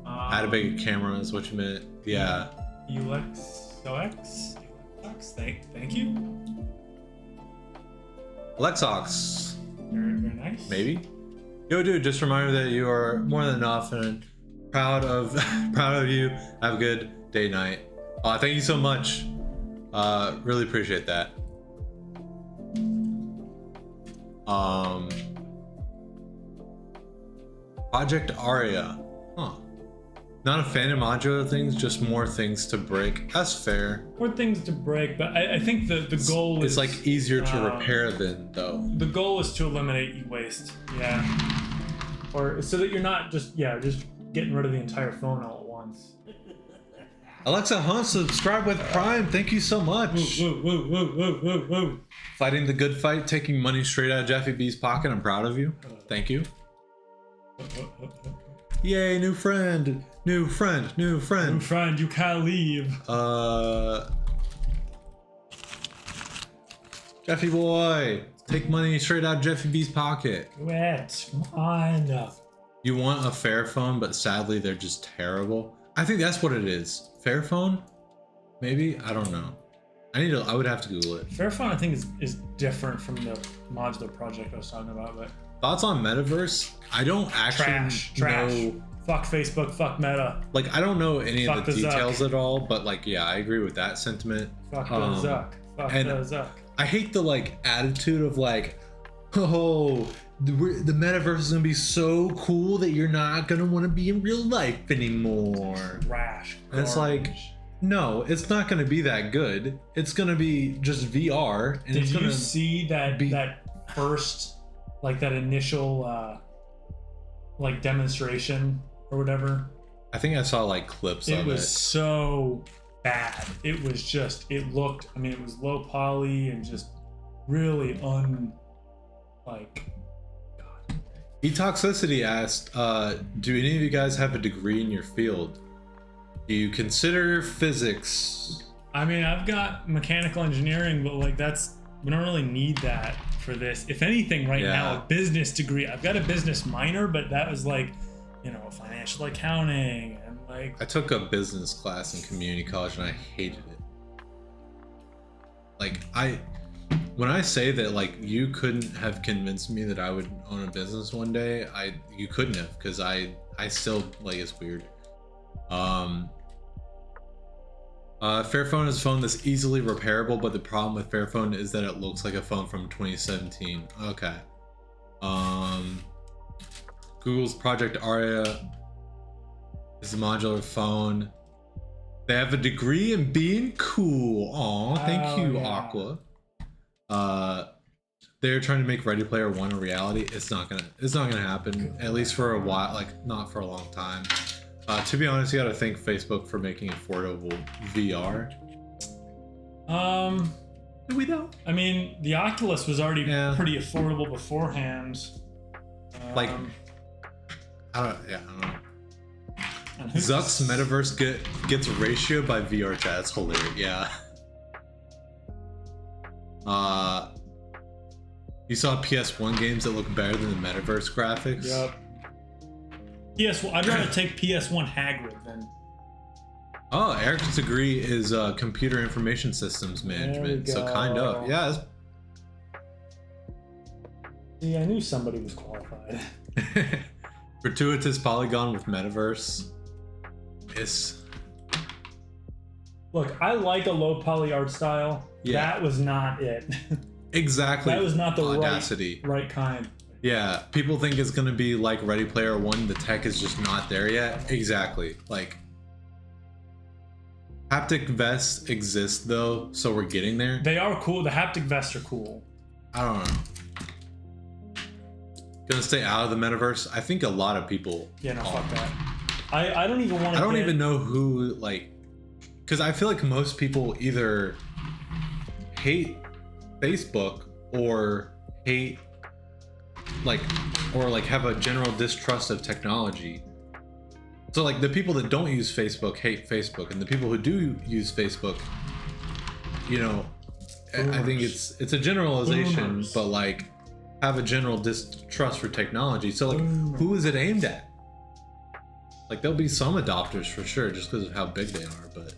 Add a bigger camera is what you meant. Yeah. UX. Thank you. Lexox. Very nice. Maybe. Yo, dude, just remind me that you are more than enough and proud of you. Have a good day, night. Thank you so much. Really appreciate that. Project Aria. Huh. Not a fan of modular things, just more things to break. That's fair. More things to break, but I think the goal is... It's like easier to repair repair than, though. The goal is to eliminate e-waste. Yeah. Or so that you're not just getting rid of the entire phone all at once. Alexa Hunt, subscribe with Prime. Thank you so much. Woo. Fighting the good fight, taking money straight out of Jeffy B's pocket. I'm proud of you. Thank you. Yay, new friend. New friend. You can't leave. Jeffy boy, take money straight out of Jeffy B's pocket. Wet. Come on. You want a Fairphone, but sadly they're just terrible. I think that's what it is. Fairphone? Maybe? I don't know. I would have to Google it. Fairphone, I think, is different from the modular project I was talking about, but thoughts on Metaverse? I don't actually know. Fuck Facebook, fuck Meta. Like, I don't know any of the details at all, but like, yeah, I agree with that sentiment. Fuck the Zuck. Fuck the Zuck. I hate the like attitude of like, oh, the Metaverse is gonna be so cool that you're not gonna want to be in real life anymore. Rash. And it's like, no, it's not gonna be that good. It's gonna be just VR. And Did you see that first, like that initial like demonstration or whatever? I think I saw like clips of it. It was so bad. It was just, it looked, I mean, it was low poly and just really eToxicity asked, do any of you guys have a degree in your field? Do you consider physics? I mean, I've got mechanical engineering, but like we don't really need that for this. If anything, now, a business degree. I've got a business minor, but that was like, financial accounting and like. I took a business class in community college and I hated it. Like when I say that, like, you couldn't have convinced me that I would own a business one day, you couldn't have, because I still, like, it's weird. Fairphone is a phone that's easily repairable, but the problem with Fairphone is that it looks like a phone from 2017. Okay. Google's Project Aria is a modular phone. They have a degree in being cool. Aw, thank you, yeah. Aqua. They're trying to make Ready Player One a reality. It's not gonna happen, at least for a while, like not for a long time. To be honest, you gotta thank Facebook for making affordable VR. Do we though? I mean, the Oculus was already pretty affordable beforehand. Like, I don't know. Zuck's Metaverse gets ratio by VR chat. That's hilarious. Yeah. You saw PS1 games that look better than the Metaverse graphics. Yep. I'd rather take PS1 Hagrid than. Oh, Eric's degree is computer information systems management. So kind of, yeah. See, I knew somebody was qualified. Gratuitous polygon with Metaverse. Yes. Look, I like a low poly art style. Yeah. That was not it. Exactly. That was not the Audacity. Right kind. Yeah, people think it's gonna be like Ready Player One. The tech is just not there yet. Exactly. Like, haptic vests exist though, so we're getting there. They are cool. The haptic vests are cool. I don't know. Gonna stay out of the metaverse. I think a lot of people. Yeah, no, fuck that. I don't even want to. I don't even know who, like, because I feel like most people either hate Facebook or hate like have a general distrust of technology. So like the people that don't use Facebook hate Facebook, and the people who do use Facebook, you know, I think it's a generalization, Boomers. but like have a general distrust for technology. So like who is it aimed at? Like there'll be some adopters for sure just because of how big they are, but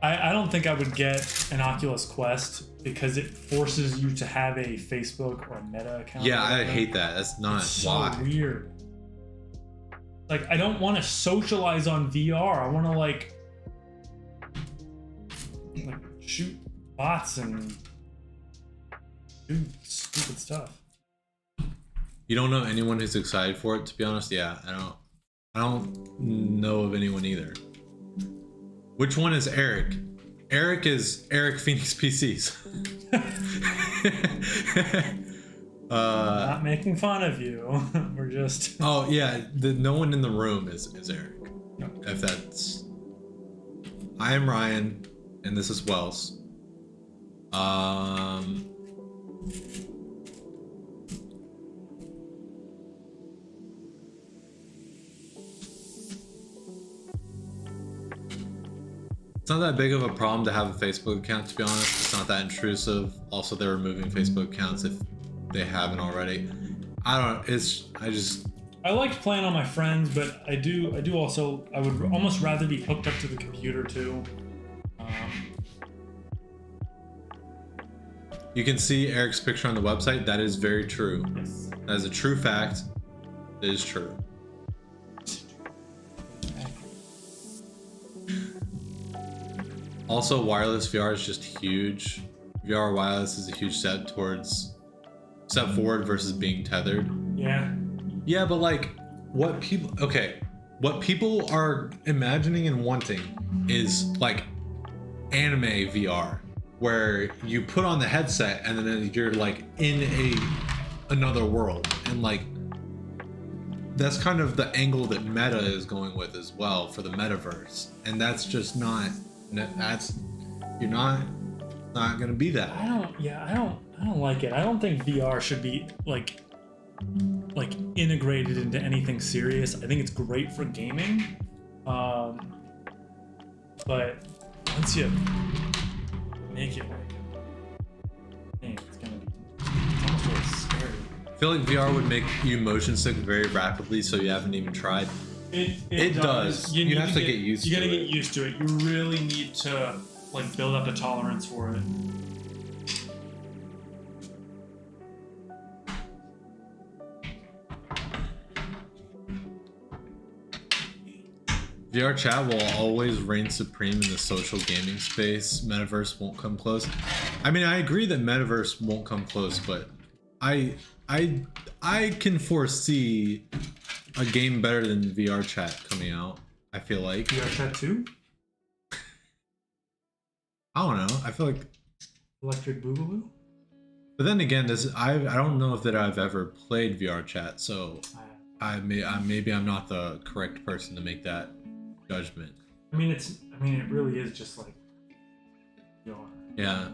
I don't think I would get an Oculus Quest because it forces you to have a Facebook or a Meta account. yeah, I hate that. That's not It's so why. weird. Like, I don't want to socialize on VR. I want to like shoot bots and do stupid stuff. You don't know anyone who's excited for it, to be honest? Yeah, I don't know of anyone either. Which one is Eric? Eric is Eric PhynixPCs. Not making fun of you. We're just. Oh yeah, no one in the room is Eric. No. If that's. I am Ryan, and this is Wells. It's not that big of a problem to have a Facebook account, to be honest. It's not that intrusive. Also, they're removing Facebook accounts if they haven't already. I liked playing on my friends, but I do also. I would almost rather be hooked up to the computer too. You can see Eric's picture on the website. That is very true. Yes. That is a true fact. It is true. Also, wireless VR is just huge. VR wireless is a huge step forward versus being tethered. Yeah. Yeah, but like what people are imagining and wanting is like anime VR, where you put on the headset and then you're like in another world, and like that's kind of the angle that Meta is going with as well for the metaverse, and that's just not. You're not gonna be that. I don't like it. I don't think VR should be like integrated into anything serious. I think it's great for gaming, but once you make it it's almost really scary. I feel like VR would make you motion sick very rapidly, so you haven't even tried. It does. You have to get used to it. You gotta get used to it. You really need to like build up a tolerance for it. VR chat will always reign supreme in the social gaming space. Metaverse won't come close. I mean, I agree that Metaverse won't come close, but I can foresee a game better than VR chat coming out. I feel like VR chat 2? I don't know. I feel like Electric Boogaloo? But then again, I don't know if that I've ever played VR chat, so maybe I'm not the correct person to make that judgment. I mean, it really is just like VR. Yeah.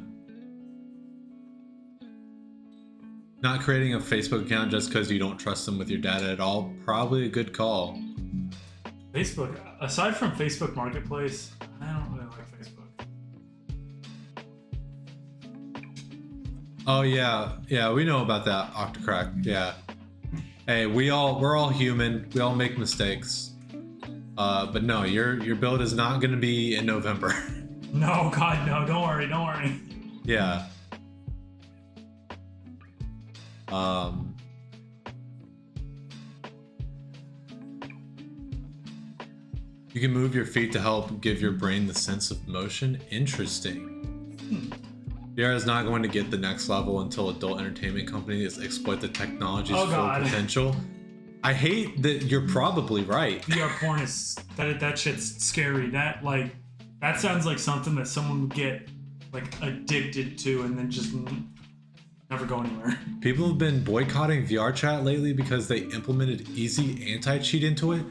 Not creating a Facebook account just because you don't trust them with your data at all, probably a good call. Facebook, aside from Facebook Marketplace, I don't really like Facebook. Oh yeah, we know about that, Octocrack. Yeah. Hey, we're all human. We all make mistakes. But no, your build is not going to be in November. No, God, no! Don't worry. Yeah. You can move your feet to help give your brain the sense of motion. Interesting. VR is not going to get the next level until adult entertainment companies exploit the technology's full potential. I hate that you're probably right. VR porn is that shit's scary. That sounds like something that someone would get like addicted to and then just never go anywhere. People have been boycotting VR chat lately because they implemented easy anti-cheat into it.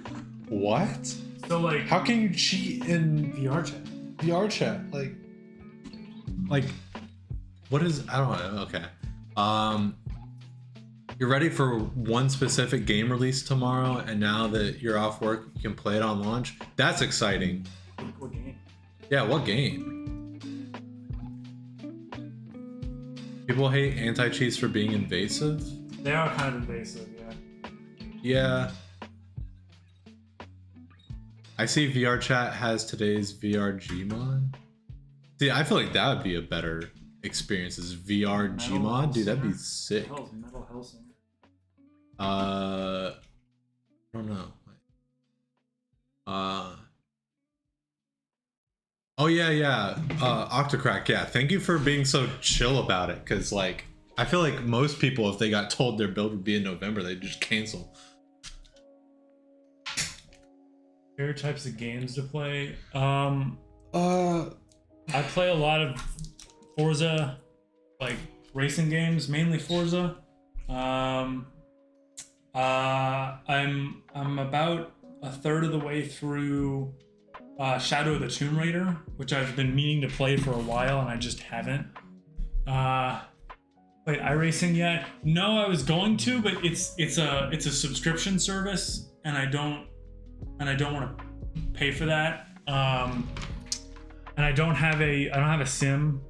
What? So like, how can you cheat in VR chat? VR chat, like what is, I don't know. Okay. You're ready for one specific game release tomorrow, and now that you're off work, you can play it on launch. That's exciting. What game? Yeah, what game? People hate anti-cheats for being invasive. They are kind of invasive, yeah. Yeah. I see VR chat has today's VR Gmod. See, I feel like that would be a better experience as VR Gmod. Dude, that'd be sick. Metal Hellsinger. I don't know. Oh yeah. Octocrack, yeah. Thank you for being so chill about it, because like I feel like most people, if they got told their build would be in November, they'd just cancel. Favorite types of games to play? I play a lot of Forza, like racing games, mainly Forza. I'm about a third of the way through Shadow of the Tomb Raider, which I've been meaning to play for a while and I just haven't. Played iRacing yet? No, I was going to, but it's a subscription service, and I don't want to pay for that. And I don't have a sim,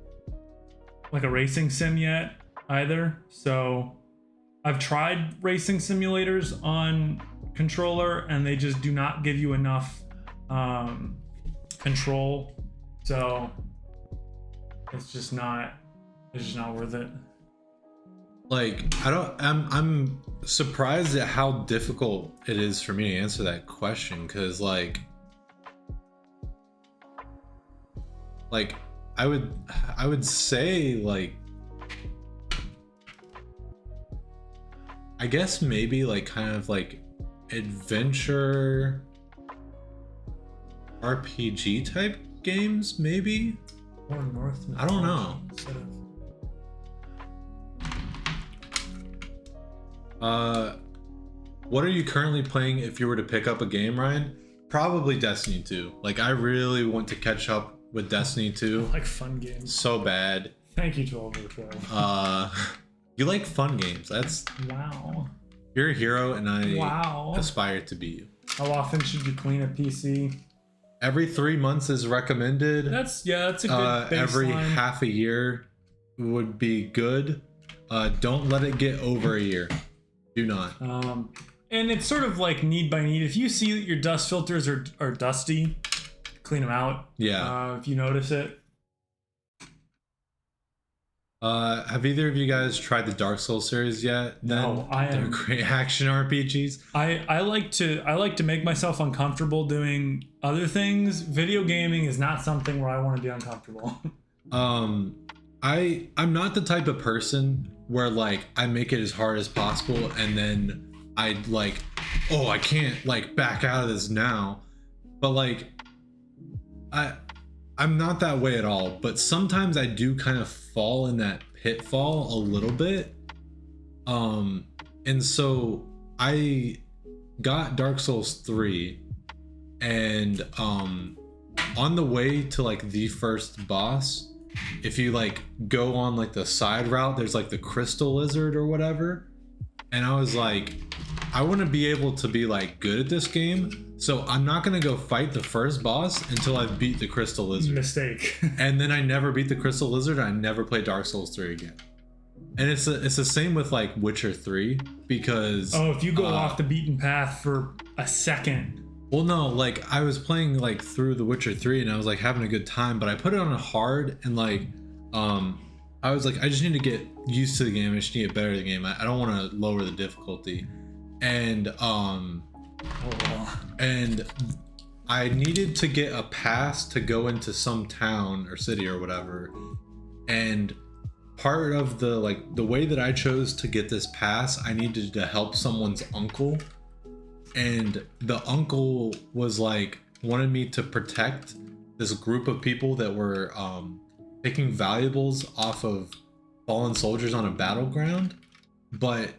like a racing sim yet either. So I've tried racing simulators on controller, and they just do not give you enough control. So it's just not worth it. Like I'm surprised at how difficult it is for me to answer that question, because like I would say, like, I guess maybe like kind of like adventure RPG type games, maybe. Or North. I don't know. What are you currently playing if you were to pick up a game, Ryan? Probably Destiny 2. Like, I really want to catch up with Destiny 2. I like fun games. So bad. Thank you, 12/12. You like fun games. That's... Wow. You're a hero, and I aspire to be you. How often should you clean a PC? Every 3 months is recommended. That's a good baseline. Every half a year would be good. Don't let it get over a year. Do not. And it's sort of like need by need. If you see that your dust filters are dusty, clean them out. Yeah. If you notice it. Have either of you guys tried the Dark Souls series yet? No, They're great action RPGs. I like to make myself uncomfortable doing other things. Video gaming is not something where I want to be uncomfortable. I'm not the type of person where like I make it as hard as possible and then I like, oh, I can't like back out of this now. But like I'm not that way at all, but sometimes I do kind of fall in that pitfall a little bit. And so I got Dark Souls 3 and on the way to like the first boss, if you like go on like the side route, there's like the crystal lizard or whatever. And I was like, I want to be able to be like good at this game, so I'm not gonna go fight the first boss until I beat the crystal lizard. Mistake. And then I never beat the crystal lizard, and I never played Dark Souls 3 again. And it's the same with like Witcher 3, because if you go off the beaten path for a second. Well, no, like I was playing like through the Witcher 3 and I was like having a good time, but I put it on a hard and like I was like, I just need to get used to the game. I just need to get better at the game. I don't want to lower the difficulty. And and I needed to get a pass to go into some town or city or whatever. And part of the way that I chose to get this pass, I needed to help someone's uncle. And the uncle was like, wanted me to protect this group of people that were taking valuables off of fallen soldiers on a battleground. But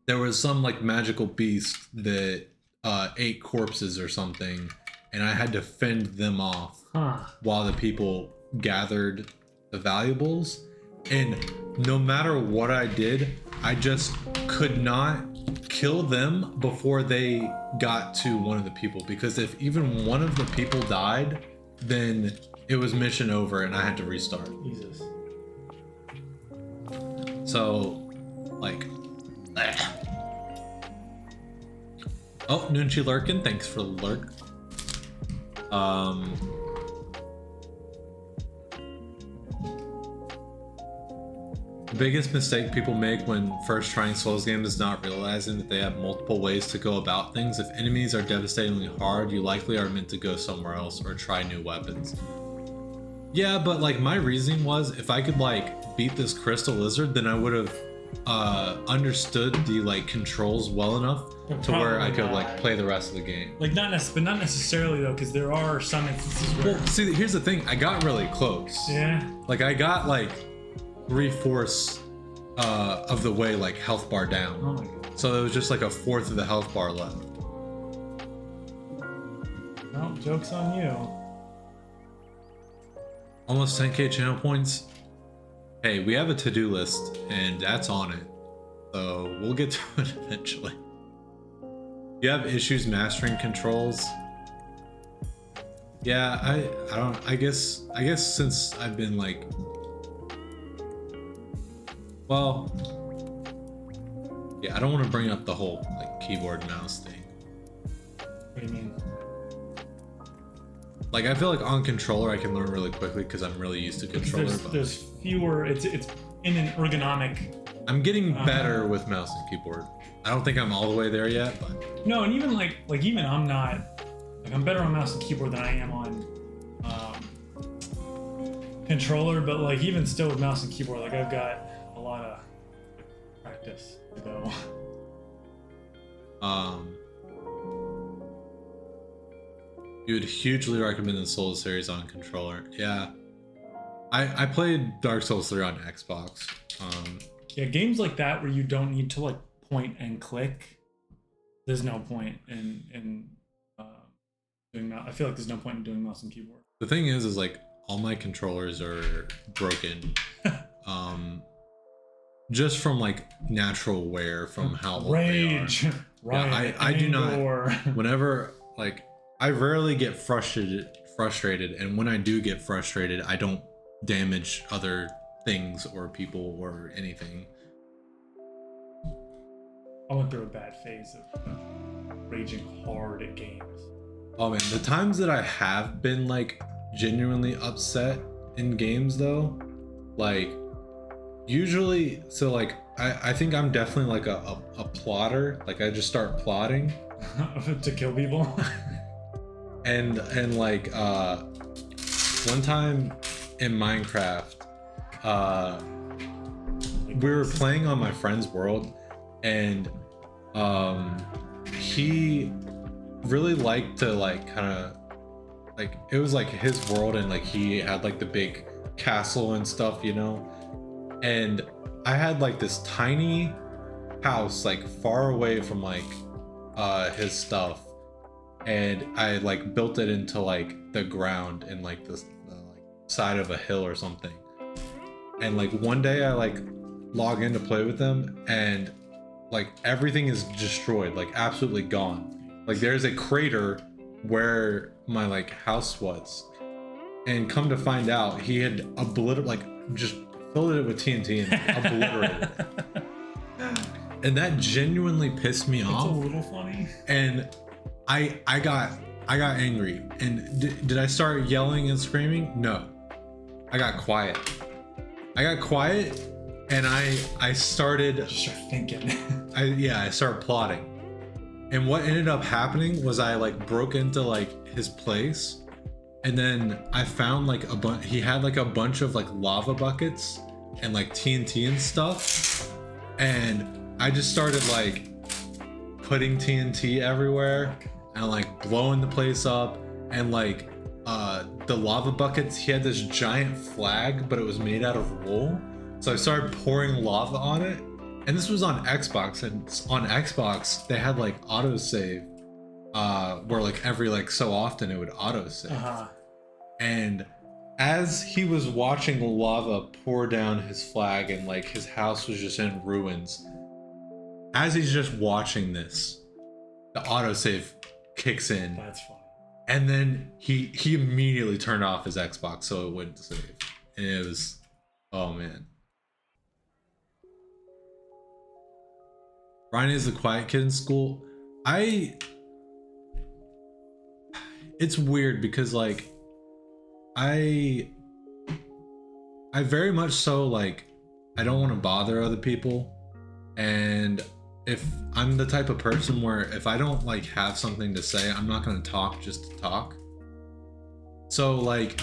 there was some like magical beast that ate corpses or something, and I had to fend them off while the people gathered the valuables. and no matter what I did, I just could not kill them before they got to one of the people, because if even one of the people died, then it was mission over and I had to restart. Jesus. So, like, oh, Nunchi Lurkin, thanks for the lurk. The biggest mistake people make when first trying Souls games is not realizing that they have multiple ways to go about things. If enemies are devastatingly hard, you likely are meant to go somewhere else or try new weapons. Yeah, but like my reasoning was, if I could like beat this crystal lizard, then I would have understood the like controls well enough to where I could like play the rest of the game. Like not necessarily though, because there are some instances where. Well, see, here's the thing. I got really close. Yeah. Like I got like 3/4 of the way like health bar down. Oh my god. So it was just like 1/4 of the health bar left. No, joke's on you. Almost 10k channel points. Hey, we have a to-do list and that's on it. So we'll get to it eventually. You have issues mastering controls? Yeah, I guess since I've been like, well, yeah, I don't want to bring up the whole like keyboard mouse thing. What do you mean? Like I feel like on controller I can learn really quickly because I'm really used to controller. There's fewer. It's in an ergonomic. I'm getting better with mouse and keyboard. I don't think I'm all the way there yet, but no, and even like even I'm not. Like I'm better on mouse and keyboard than I am on controller. But like even still with mouse and keyboard, like I've got a lot of practice to go. You would hugely recommend the Souls series on controller. Yeah, I played Dark Souls 3 on Xbox. Yeah, games like that where you don't need to like point and click. There's no point in doing that. I feel like there's no point in doing mouse and keyboard. The thing is like all my controllers are broken. Just from like natural wear from how old Rage. they are. Right. Yeah, I do not. Whenever like I rarely get frustrated, and when I do get frustrated, I don't damage other things or people or anything. I went through a bad phase of raging hard at games. Oh man, the times that I have been like genuinely upset in games though, like usually, so like I think I'm definitely like a plotter. Like I just start plotting to kill people. and like one time in Minecraft, we were playing on my friend's world, and he really liked to like kind of like, it was like his world, and like he had like the big castle and stuff, you know, and I had like this tiny house like far away from like his stuff, and I like built it into like the ground in like this like side of a hill or something. And like one day I like log in to play with them, and like everything is destroyed, like absolutely gone. Like there's a crater where my like house was, and come to find out he had obliterated, like just filled it with TNT and obliterated it. And that genuinely pissed me off. It's a little funny. And I got angry. And did I start yelling and screaming? No. I got quiet. And I started Just start thinking. I started plotting. And what ended up happening was I like broke into like his place, and then I found like he had like a bunch of like lava buckets and like TNT and stuff, and I just started like putting TNT everywhere and like blowing the place up. And like the lava buckets, he had this giant flag, but it was made out of wool, so I started pouring lava on it. And this was on Xbox, and on Xbox they had like autosave, where like every like so often it would autosave. And as he was watching lava pour down his flag and like his house was just in ruins, as he's just watching this, the autosave kicks in. That's funny. And then he immediately turned off his Xbox so it wouldn't save. And it was, oh man. Ryan is the quiet kid in school. It's weird because like I very much so like I don't want to bother other people, and if I'm the type of person where if I don't like have something to say, I'm not going to talk just to talk. So like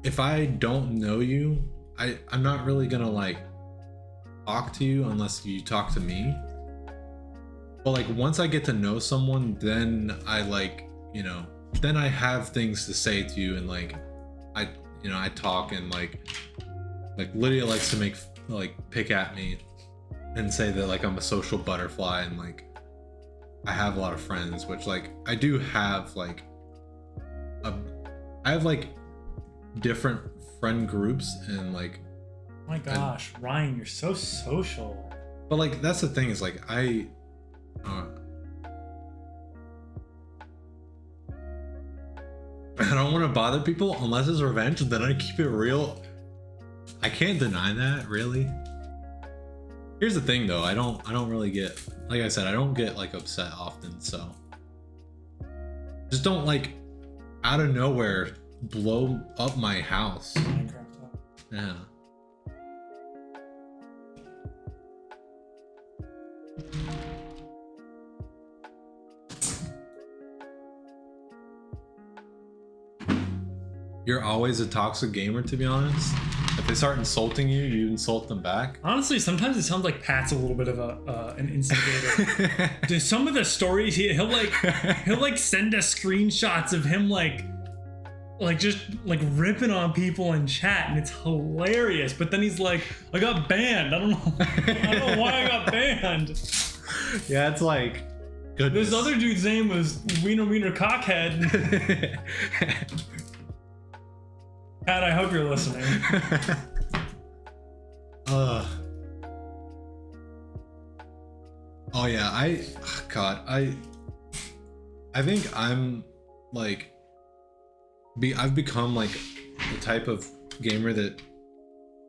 if I don't know you, I'm not really going to like talk to you unless you talk to me. But like once I get to know someone, then I like, you know, then I have things to say to you, and like I talk, and like Lydia likes to make like pick at me and say that like I'm a social butterfly, and like I have a lot of friends, which like I do have like I have like different friend groups, and like oh my gosh, Ryan, you're so social. But like that's the thing is like I don't want to bother people unless it's revenge, then I keep it real. I can't deny that, really. Here's the thing though, I don't really get, like I said, I don't get like upset often, so just don't like out of nowhere blow up my house. Yeah. You're always a toxic gamer, to be honest. If they start insulting you, you insult them back. Honestly, sometimes it sounds like Pat's a little bit of an instigator. To some of the stories, he'll like send us screenshots of him like just like ripping on people in chat, and it's hilarious. But then he's like, I got banned. I don't know why I got banned. Yeah, it's like goodness. This other dude's name was Wiener Cockhead. Pat, I hope you're listening. Oh yeah, I think I'm like I've become like the type of gamer that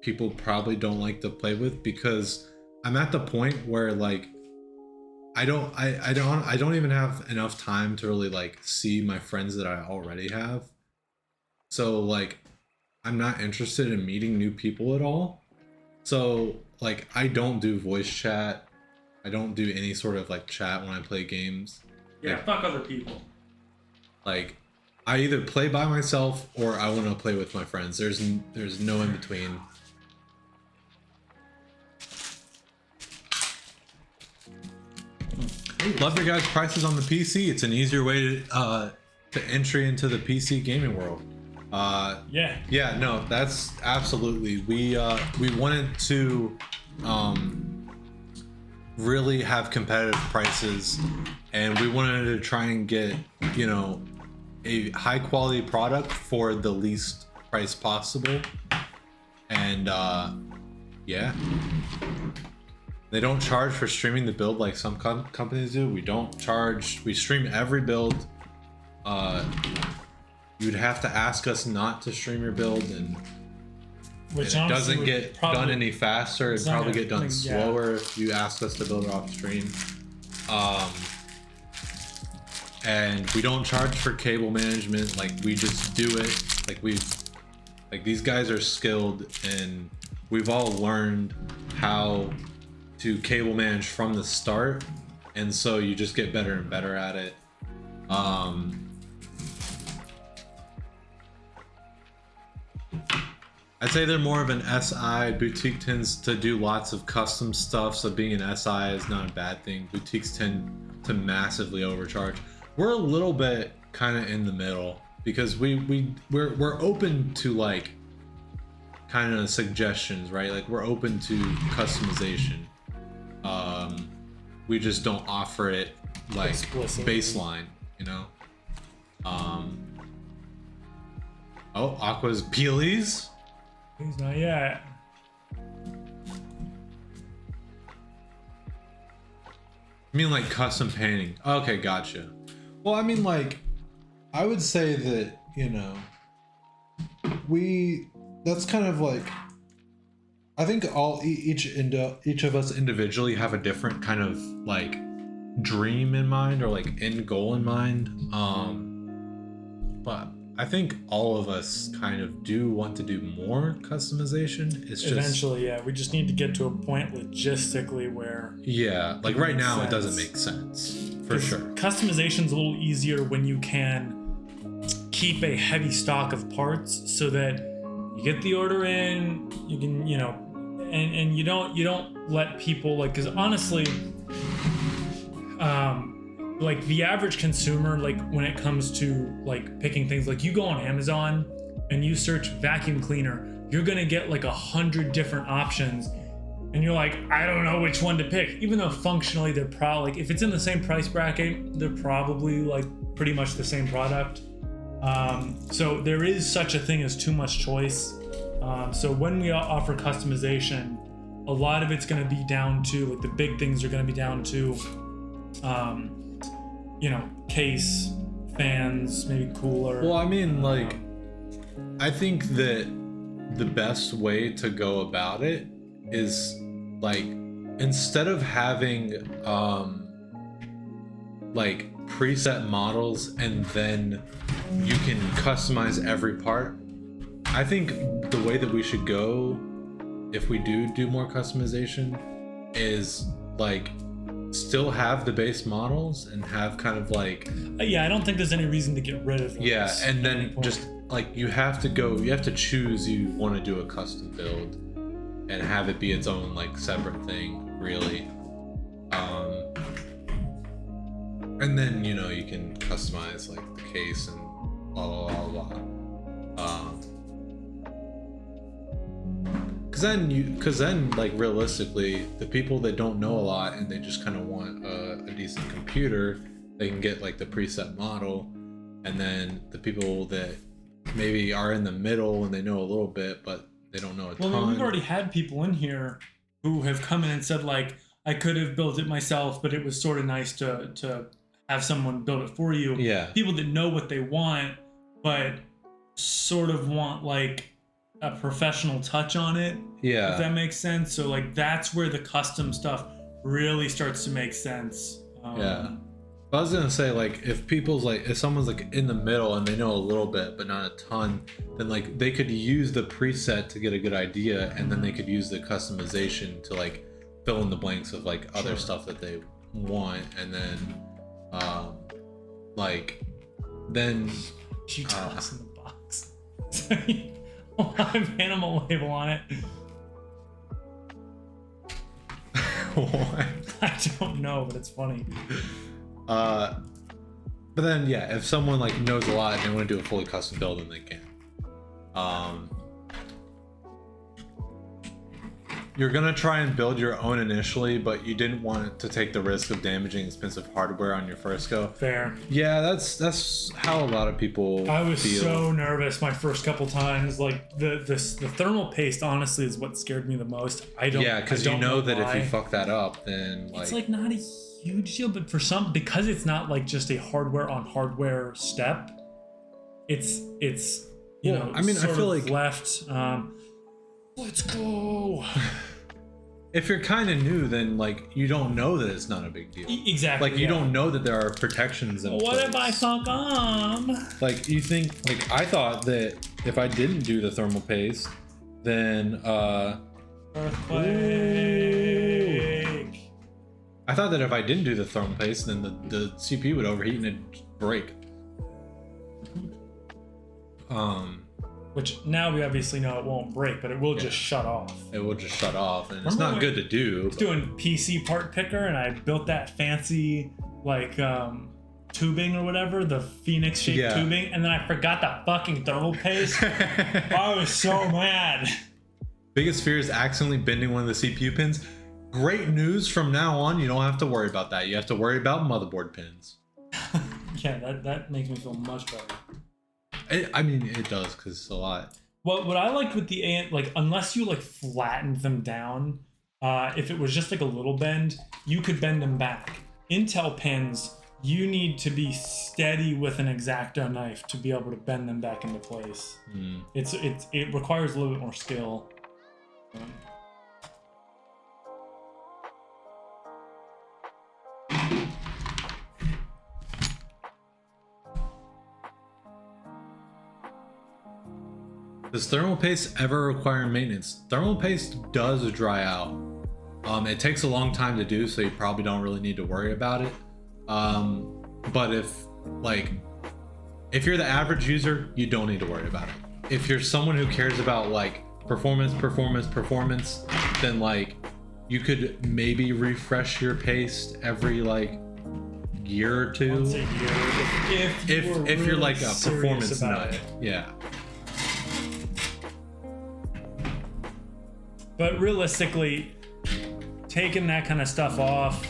people probably don't like to play with, because I'm at the point where like I don't even have enough time to really like see my friends that I already have. So like I'm not interested in meeting new people at all. So like I don't do voice chat. I don't do any sort of like chat when I play games. Yeah, like, fuck other people. Like I either play by myself or I want to play with my friends. There's no in between. Love your guys' prices on the PC. It's an easier way to entry into the PC gaming world. Yeah, no, that's absolutely. We wanted to really have competitive prices, and we wanted to try and get, you know, a high quality product for the least price possible. And yeah, they don't charge for streaming the build like some companies do. We don't charge. We stream every build. You'd have to ask us not to stream your build, and it doesn't get done any faster. It'd probably get done slower if you ask us to build it off stream. And we don't charge for cable management. Like we just do it. Like these guys are skilled, and we've all learned how to cable manage from the start, and so you just get better and better at it. I'd say they're more of an SI. Boutique tends to do lots of custom stuff, so being an SI is not a bad thing. Boutiques tend to massively overcharge. We're a little bit kind of in the middle, because we're open to like kind of suggestions, right? Like we're open to customization. We just don't offer it like baseline, you know. Oh, Aqua's Peelies? He's not yet. I mean, like custom painting. Okay, gotcha. Well, I mean, like, I would say that, you know, that's kind of like, I think each of us individually have a different kind of like dream in mind or like end goal in mind. But I think all of us kind of do want to do more customization. It's just Eventually, yeah. We just need to get to a point logistically where like right now sense. it doesn't make sense for sure. Customization's a little easier when you can keep a heavy stock of parts so that you get the order in, you can, you know, and you don't let people like, because honestly, like the average consumer, like when it comes to like picking things, like you go on Amazon and you search vacuum cleaner, you're gonna get like 100 different options, and you're like, I don't know which one to pick, even though functionally they're probably like, if it's in the same price bracket, they're probably like pretty much the same product. So there is such a thing as too much choice. So when we offer customization, a lot of it's going to be down to, like, the big things are going to be down to, you know, case, fans, maybe cooler. Well, I mean, like, I think that the best way to go about it is, like, instead of having, like, preset models and then you can customize every part, I think the way that we should go, if we do more customization, is like still have the base models and have kind of like yeah, I don't think there's any reason to get rid of those. Yeah, and then just like you have to choose you want to do a custom build and have it be its own like separate thing, really. And then, you know, you can customize like the case and blah blah blah blah. Because then, like, realistically, the people that don't know a lot and they just kind of want a decent computer, they can get like the preset model, and then the people that maybe are in the middle and they know a little bit but they don't know a ton. Well, I mean, we've already had people in here who have come in and said, like, I could have built it myself, but it was sort of nice to have someone build it for you. Yeah. People that know what they want, but sort of want like a professional touch on it. Yeah. If that makes sense. So like that's where the custom stuff really starts to make sense. Yeah. I was gonna say, like, if someone's like in the middle and they know a little bit but not a ton, then like they could use the preset to get a good idea, and then they could use the customization to like fill in the blanks of like other stuff that they want, and then like then you toss in the box. Live animal label on it. What? I don't know, but it's funny. But then yeah, if someone like knows a lot and they want to do a fully custom build, then they can. You're gonna try and build your own initially, but you didn't want to take the risk of damaging expensive hardware on your first go. Fair. Yeah, that's how a lot of people I was feel. so nervous my first couple times. Like the thermal paste honestly is what scared me the most. Yeah, because you know that why. if you fuck that up, then like it's like not a huge deal, but for some, because it's not like just a hardware on hardware step, it's you know, I mean, I feel like left. Let's go. If you're kind of new, then like you don't know that it's not a big deal. Exactly. Like you don't know that there are protections in What place. if I fuck up? Like you think, like I thought that if I didn't do the thermal paste, then Earthquake. I thought that if I didn't do the thermal paste, then the CPU would overheat and it'd break. Which now we obviously know it won't break, but it will just shut off. It will just shut off, and it's not good to do. I was doing PC part picker, and I built that fancy like tubing or whatever, the Phynix shaped tubing, and then I forgot the fucking thermal paste. I was so mad. Biggest fear is accidentally bending one of the CPU pins. Great news, from now on you don't have to worry about that. You have to worry about motherboard pins. Yeah, that makes me feel much better. I mean, it does because it's a lot. What I liked with the like, unless you like flattened them down, if it was just like a little bend, you could bend them back. Intel pins, you need to be steady with an X-Acto knife to be able to bend them back into place. It requires a little bit more skill. Does thermal paste ever require maintenance? Thermal paste does dry out. It takes a long time to do, so you probably don't really need to worry about it. But if you're the average user, you don't need to worry about it. If you're someone who cares about like performance, then like you could maybe refresh your paste every like year or two. Once a year, if you're like a performance nut, yeah. But realistically, taking that kind of stuff off,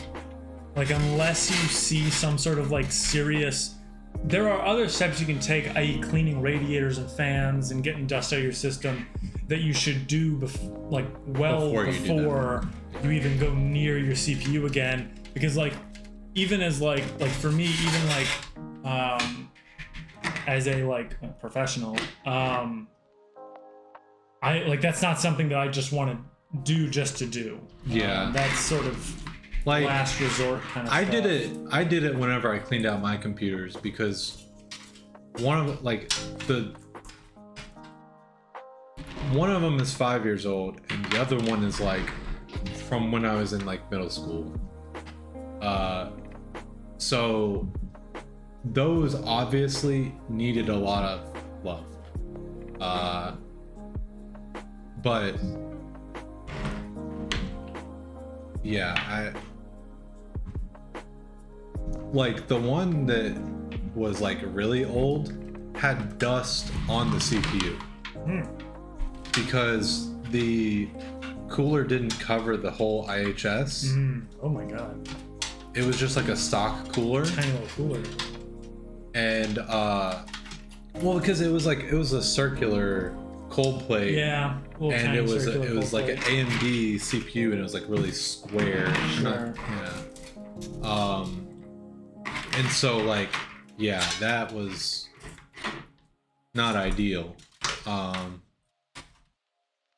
like unless you see some sort of like serious, there are other steps you can take, i.e. cleaning radiators and fans and getting dust out of your system, that you should do before you even go near your CPU again. Because like, even as like for me, even like as a like professional, I like, that's not something that I just want to do just to do. Yeah, that's sort of like last resort kind of I stuff. did it whenever I cleaned out my computers, because one of them is 5 years old and the other one is like from when I was in like middle school. So those obviously needed a lot of love. But yeah, I like the one that was like really old had dust on the CPU because the cooler didn't cover the whole IHS. Oh my god. It was just like a stock cooler. Tiny little cooler. And well, because it was a circular cold plate. Yeah. And it was like an AMD CPU, and it was like really square. Sure. And so like, yeah, that was not ideal.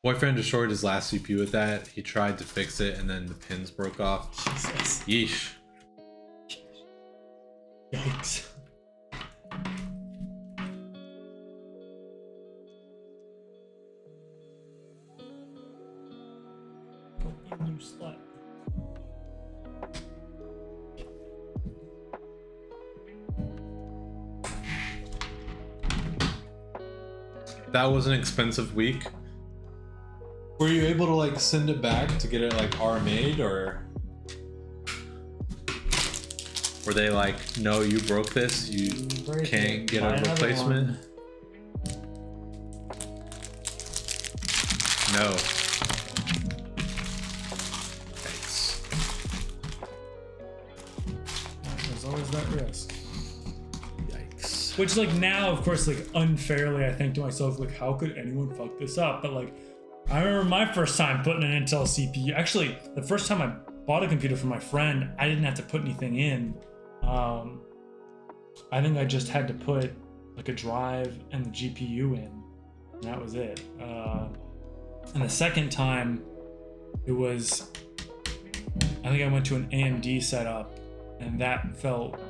Boyfriend destroyed his last CPU with that. He tried to fix it, and then the pins broke off. Jesus. Yeesh. Yikes. You slut. That was an expensive week. Were you able to like send it back to get it like RMA'd, or were they like, no, you broke this, you can't get a replacement? No. There's always that risk. Yikes. Which, like, now, of course, like, unfairly, I think to myself, like, how could anyone fuck this up? But, like, I remember my first time putting an Intel CPU. Actually, the first time I bought a computer for my friend, I didn't have to put anything in. I think I just had to put, like, a drive and the GPU in. And that was it. And the second time, it was, I think I went to an AMD setup, and that felt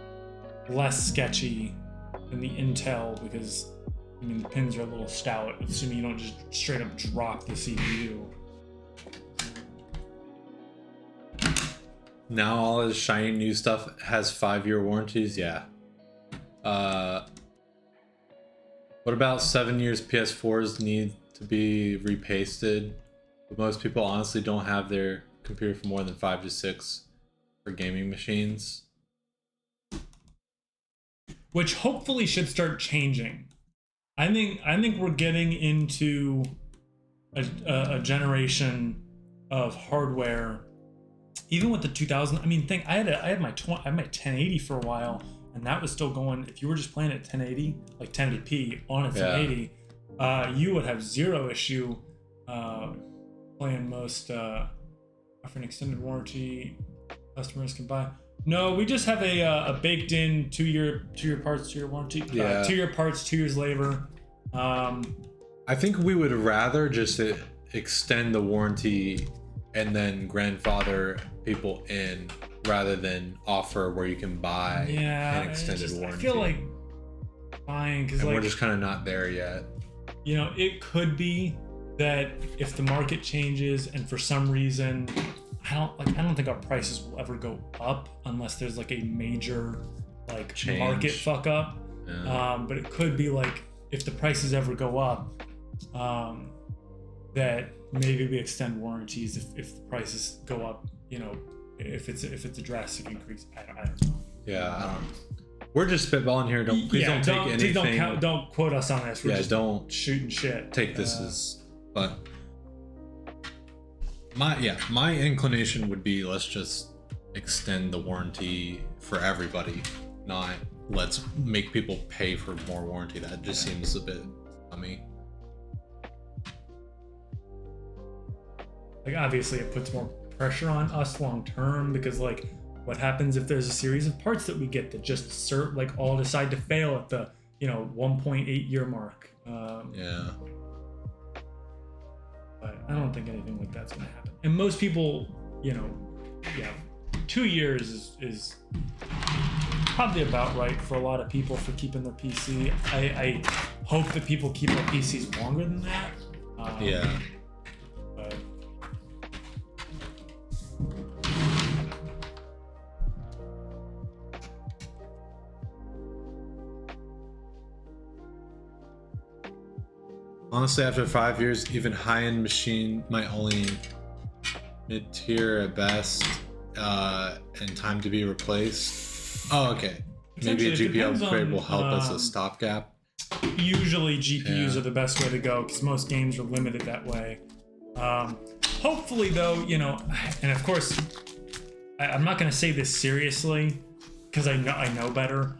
less sketchy than the Intel, because I mean the pins are a little stout, assuming you don't just straight up drop the CPU. Now all his shiny new stuff has 5-year warranties. Yeah. What about 7 years PS4s need to be repasted? But most people honestly don't have their computer for more than 5 to 6 for gaming machines. Which hopefully should start changing. I think we're getting into a generation of hardware. Even with the 2000, I mean, I had my 1080 for a while, and that was still going. If you were just playing at 1080, like 1080p on a Yeah. 1080, you would have zero issue playing most for an extended warranty. Customers can buy. No, we just have a baked in 2-year parts, 2-year warranty. Yeah. 2-year parts, 2 years labor. I think we would rather just extend the warranty and then grandfather people in rather than offer where you can buy an extended warranty. I feel like buying, because and like, we're just kind of not there yet. you know, it could be that if the market changes and for some reason, I don't think our prices will ever go up unless there's like a major like Change. market fuck up. Yeah. But it could be like if the prices ever go up, that maybe we extend warranties if the prices go up. You know, if it's a drastic increase. I don't know. Yeah. We're just spitballing here. Please don't take anything. Don't quote us on this. We're just don't shooting shit. take this as. But my inclination would be let's just extend the warranty for everybody, not let's make people pay for more warranty. That just seems a bit dummy. Like obviously it puts more pressure on us long term, because like what happens if there's a series of parts that we get that just like all decide to fail at the 1.8 year mark. Yeah. But I don't think anything like that's gonna happen. And most people, 2 years is probably about right for a lot of people for keeping their PC. I hope that people keep their PCs longer than that. Yeah. But Honestly, after 5 years, even high-end machine might only mid-tier at best, and time to be replaced. Oh, okay. Maybe a GPU upgrade will help as a stopgap. Usually GPUs Yeah. are the best way to go because most games are limited that way. Hopefully though, and of course, I'm not going to say this seriously because I know better.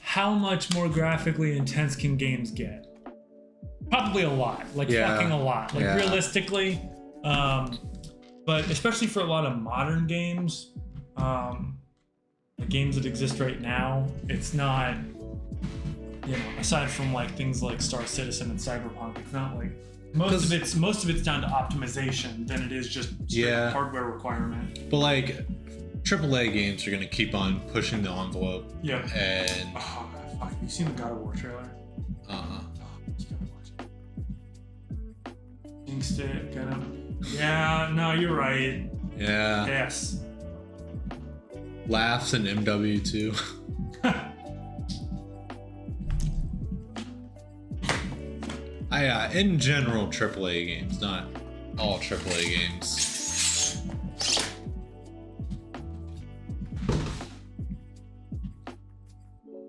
How much more graphically intense can games get? Probably a lot, fucking a lot. Like realistically, but especially for a lot of modern games, the games that exist right now, it's not, aside from like things like Star Citizen and Cyberpunk, it's not like most of it's down to optimization than it is just straight hardware requirement. But like AAA games are gonna keep on pushing the envelope. Yeah. And oh god, fuck! Have you seen the God of War trailer? Jinxed it, kind of. Yeah, no, you're right. Yeah. Yes. Laughs and MW2. In general, AAA games, not all AAA games.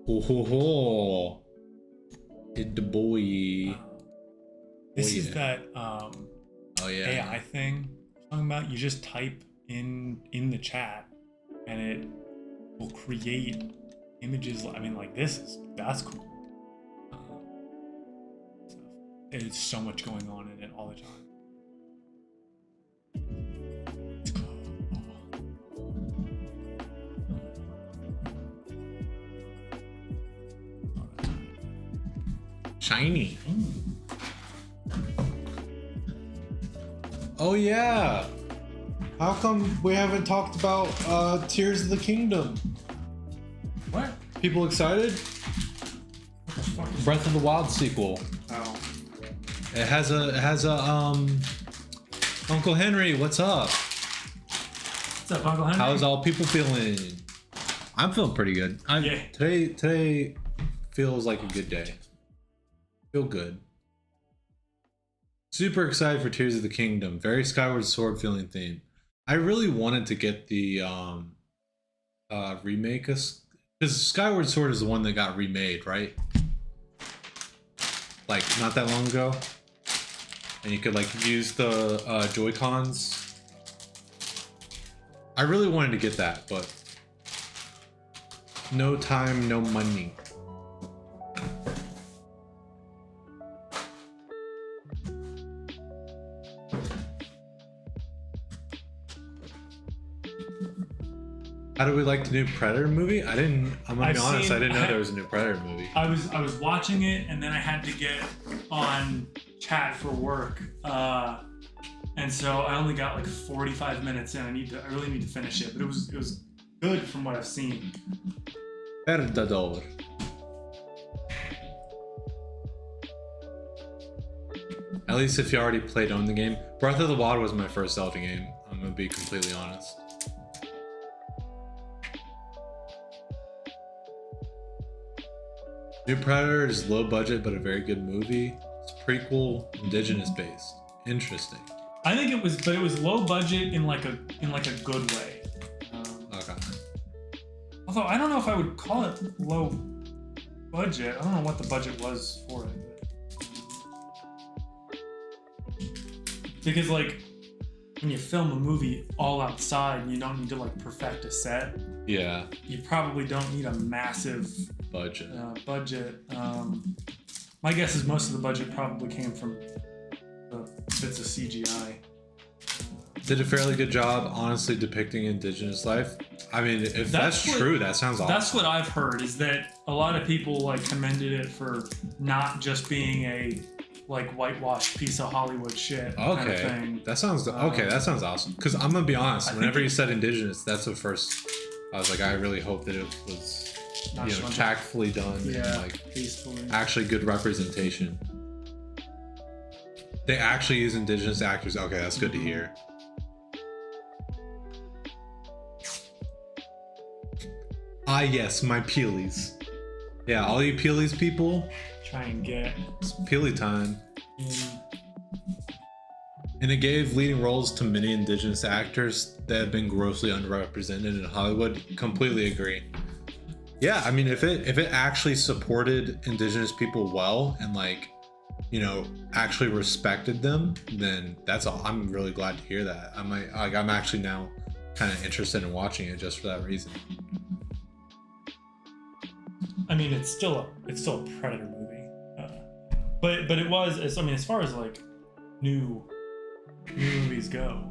Ho ho ho! Hit the boy. This is that AI thing I'm talking about. You just type in the chat, and it will create images. I mean, like that's cool. There's so much going on in it all the time. It's cool. Shiny. Oh yeah. How come we haven't talked about Tears of the Kingdom? What? People excited? What the fuck is Breath of the Wild sequel. Oh. It has a Uncle Henry, what's up? What's up, Uncle Henry? How's all people feeling? I'm feeling pretty good. Today feels like a good day. Feel good. Super excited for Tears of the Kingdom. Very Skyward Sword feeling theme. I really wanted to get the remake, because Skyward Sword is the one that got remade, right? Like not that long ago, and you could like use the Joy-Cons. I really wanted to get that, but No time, no money. How do we like the new Predator movie? I'm gonna be honest, I didn't know there was a new Predator movie. I was watching it, and then I had to get on chat for work, and so I only got like 45 minutes in. I really need to finish it, but it was good from what I've seen. Perdador. At least if you already played on the game. Breath of the Wild was my first Zelda game. I'm gonna be completely honest. New Predator is low budget but a very good movie. It's prequel, indigenous based. Interesting. I think it was low budget in like a good way. Okay. Although I don't know if I would call it low budget. I don't know what the budget was for it. Because like when you film a movie all outside, you don't need to like perfect a set. Yeah. You probably don't need a massive budget. My guess is most of the budget probably came from the bits of CGI. Did a fairly good job, honestly, depicting indigenous life. I mean, if that's true, that sounds awesome. That's what I've heard, is that a lot of people like commended it for not just being a like whitewashed piece of Hollywood shit kind of thing. That sounds that sounds awesome. Because I'm gonna be honest, whenever you said indigenous, that's the first. I was like, I really hope that it was tactfully done and like tastefully. Actually good representation. They actually use indigenous actors. Okay, that's good to hear. Ah yes, my peelies. Yeah, all you peelies people. Try and get it's peely time. in. And it gave leading roles to many indigenous actors that have been grossly underrepresented in Hollywood. Completely agree. Yeah, I mean, if it actually supported indigenous people well and like, actually respected them, then that's all. I'm really glad to hear that. I'm actually now kind of interested in watching it just for that reason. I mean, it's still a Predator movie, but it was. As far as like new movies go.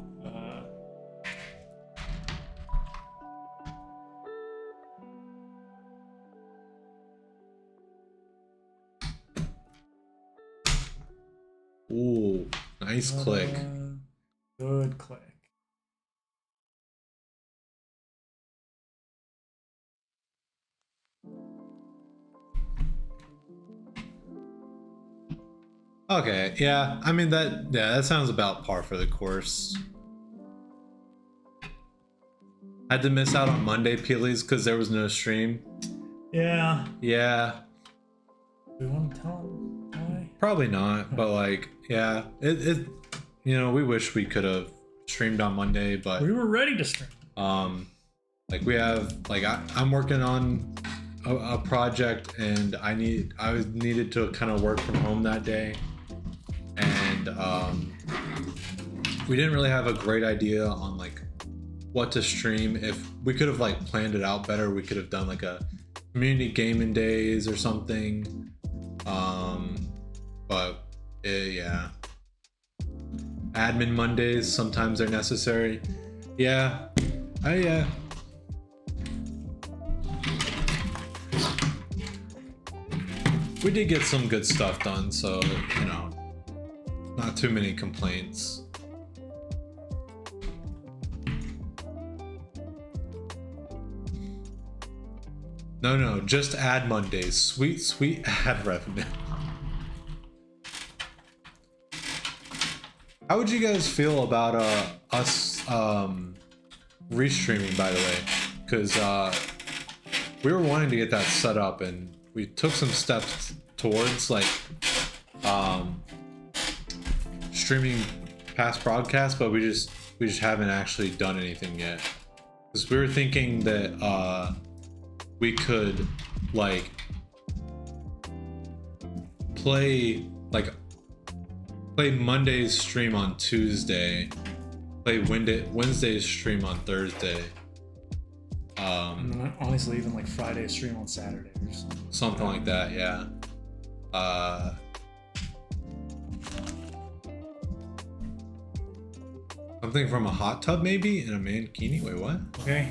Ooh, nice click. Good click. Okay, yeah. I mean that sounds about par for the course. Had to miss out on Monday Peelies because there was no stream. Yeah. Yeah. Do we want to tell him why? Probably not, but like, yeah, it we wish we could have streamed on Monday, but we were ready to stream. Like we have, like I'm working on a project, and I needed to kind of work from home that day, and we didn't really have a great idea on like what to stream. If we could have like planned it out better, we could have done like a community gaming days or something. But yeah, admin Mondays sometimes they're necessary. Yeah, we did get some good stuff done, so not too many complaints. No, just ad Mondays. Sweet ad revenue. How would you guys feel about us restreaming, by the way? Because we were wanting to get that set up, and we took some steps towards like streaming past broadcasts, but we just haven't actually done anything yet. Because we were thinking that we could like play Monday's stream on Tuesday, play Wednesday's stream on Thursday, And then honestly, even like Friday stream on Saturday or something. Something like that, yeah. Something from a hot tub maybe in a mankini. Wait, what? Okay.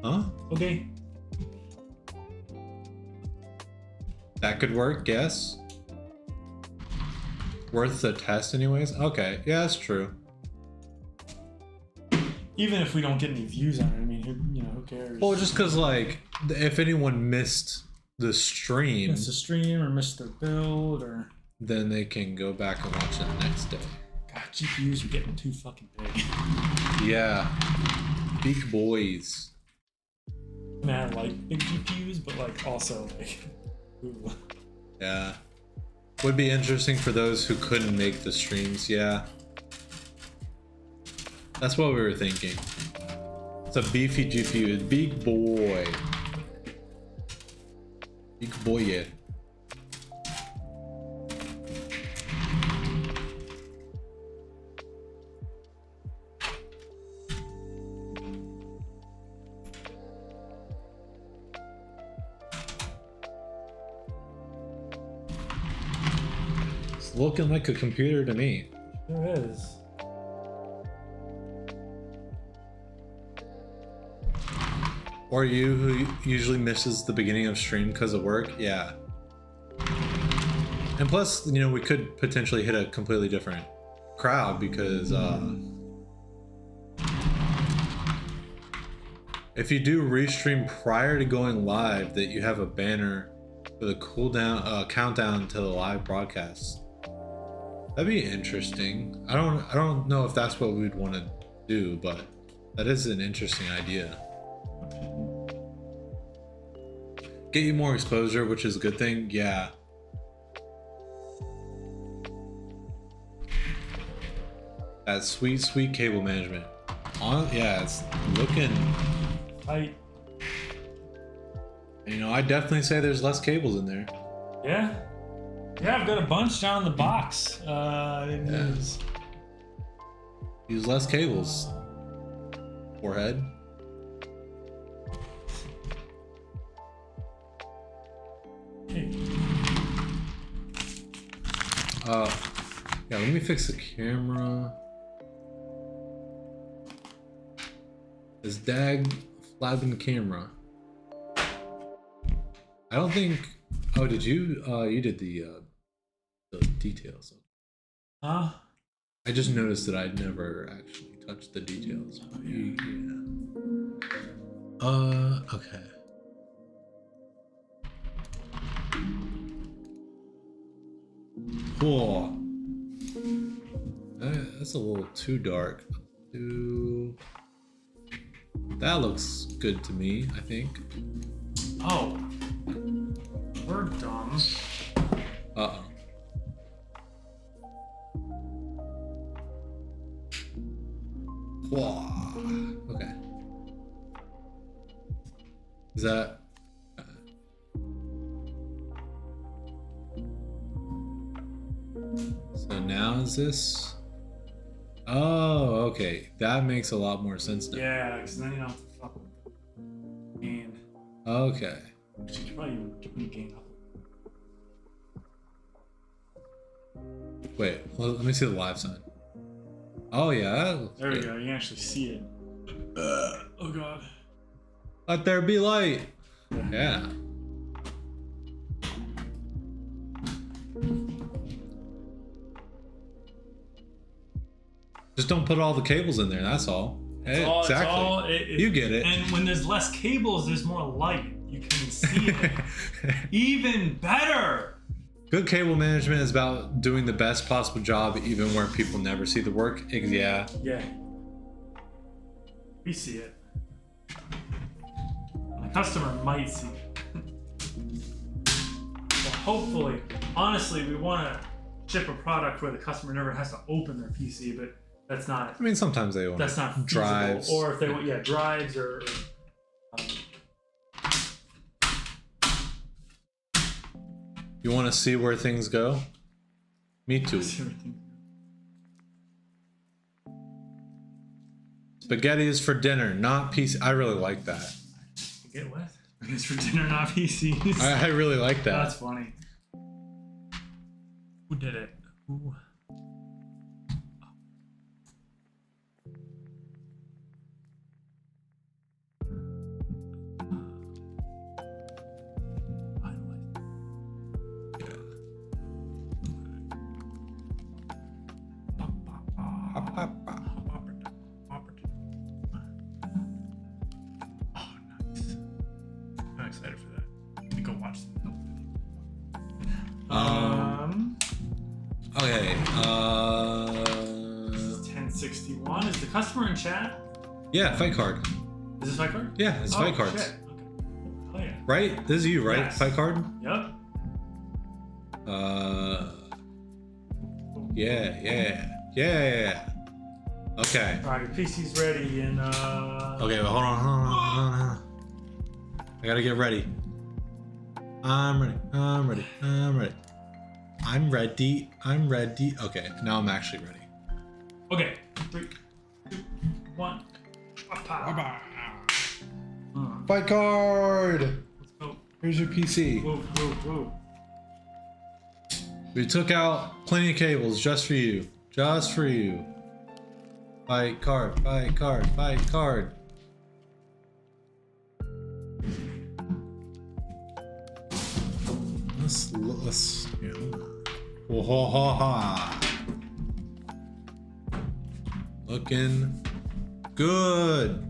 Huh? Okay. That could work, yes. Worth the test anyways. Okay, yeah, that's true. Even if we don't get any views on it, I mean, who cares? Well, just because, like, if anyone missed the stream, missed the stream or missed their build, or then they can go back and watch it the next day. God, GPUs are getting too fucking big. Yeah, big boys. I mean, I like big GPUs, but like also like, ooh. Yeah, would be interesting for those who couldn't make the streams. Yeah, that's what we were thinking. It's a beefy GPU, big boy, big boy. Yeah. It's looking like a computer to me. There is. Or you who usually misses the beginning of stream because of work, yeah. And plus, you know, we could potentially hit a completely different crowd because if you do restream prior to going live, that you have a banner for the cooldown countdown to the live broadcast. That'd be interesting. I don't know if that's what we'd want to do, but that is an interesting idea. Get you more exposure, which is a good thing. Yeah. That sweet cable management. Yeah, it's looking. You know, I definitely say there's less cables in there. Yeah. Yeah, I've got a bunch down in the box. I didn't use. Use less cables. Forehead. Yeah, let me fix the camera. This dag flabbing camera. I don't think. Oh, did you? You did the details. Huh? I just noticed that I'd never actually touched the details. Oh, yeah. Okay. Cool. That's a little too dark. That looks good to me, I think. Oh. We're dumb. Uh-oh. Whoa. Okay. Is that... So now is this? Oh, okay. That makes a lot more sense now. Yeah, because then you don't have to fuck with gain. Okay. Actually, you probably even give me gain up. Wait, well, let me see the live sign. Oh yeah. There we go. You can actually see it. Oh god. Let there be light. Yeah. Just don't put all the cables in there. That's all. Hey, exactly. You get it. And when there's less cables, there's more light. You can see it. Even better. Good cable management is about doing the best possible job, even where people never see the work. Yeah. Yeah. We see it. The customer might see it. So hopefully, honestly, we want to ship a product where the customer never has to open their PC, but that's not. I mean, sometimes they want. That's not feasible. Drives, or if they want, drives or you want to see where things go? Me too. Spaghetti is for dinner, not PC. I really like that. Get what? It's for dinner, not PCs. I really like that. That's funny. Who did it? Who? Excited for that. Let me go watch the Okay. This is 1061. Is the customer in chat? Yeah, fight card. Is this fight card? Yeah, it's fight cards. Shit. Okay. Oh yeah. Right? This is you, right? Yes. Fight card? Yep. Yeah. Okay. Alright, your PC's ready and Okay, well, hold on. I gotta get ready. I'm ready. Okay, now I'm actually ready. Okay. 3, 2, 1. Fight card! Let's go. Here's your PC. Whoa. We took out plenty of cables just for you. Just for you. Fight card. Let's looking good.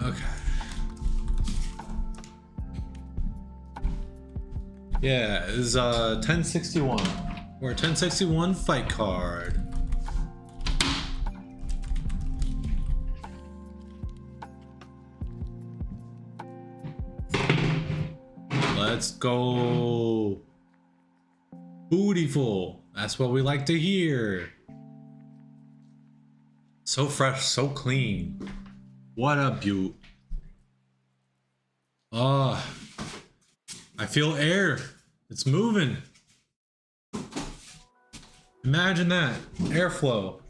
Okay. Yeah, this is 1061 or 1061 fight card. Let's go. Bootyful. That's what we like to hear. So fresh, so clean. What a beaut. Oh, I feel air. It's moving. Imagine that. Airflow.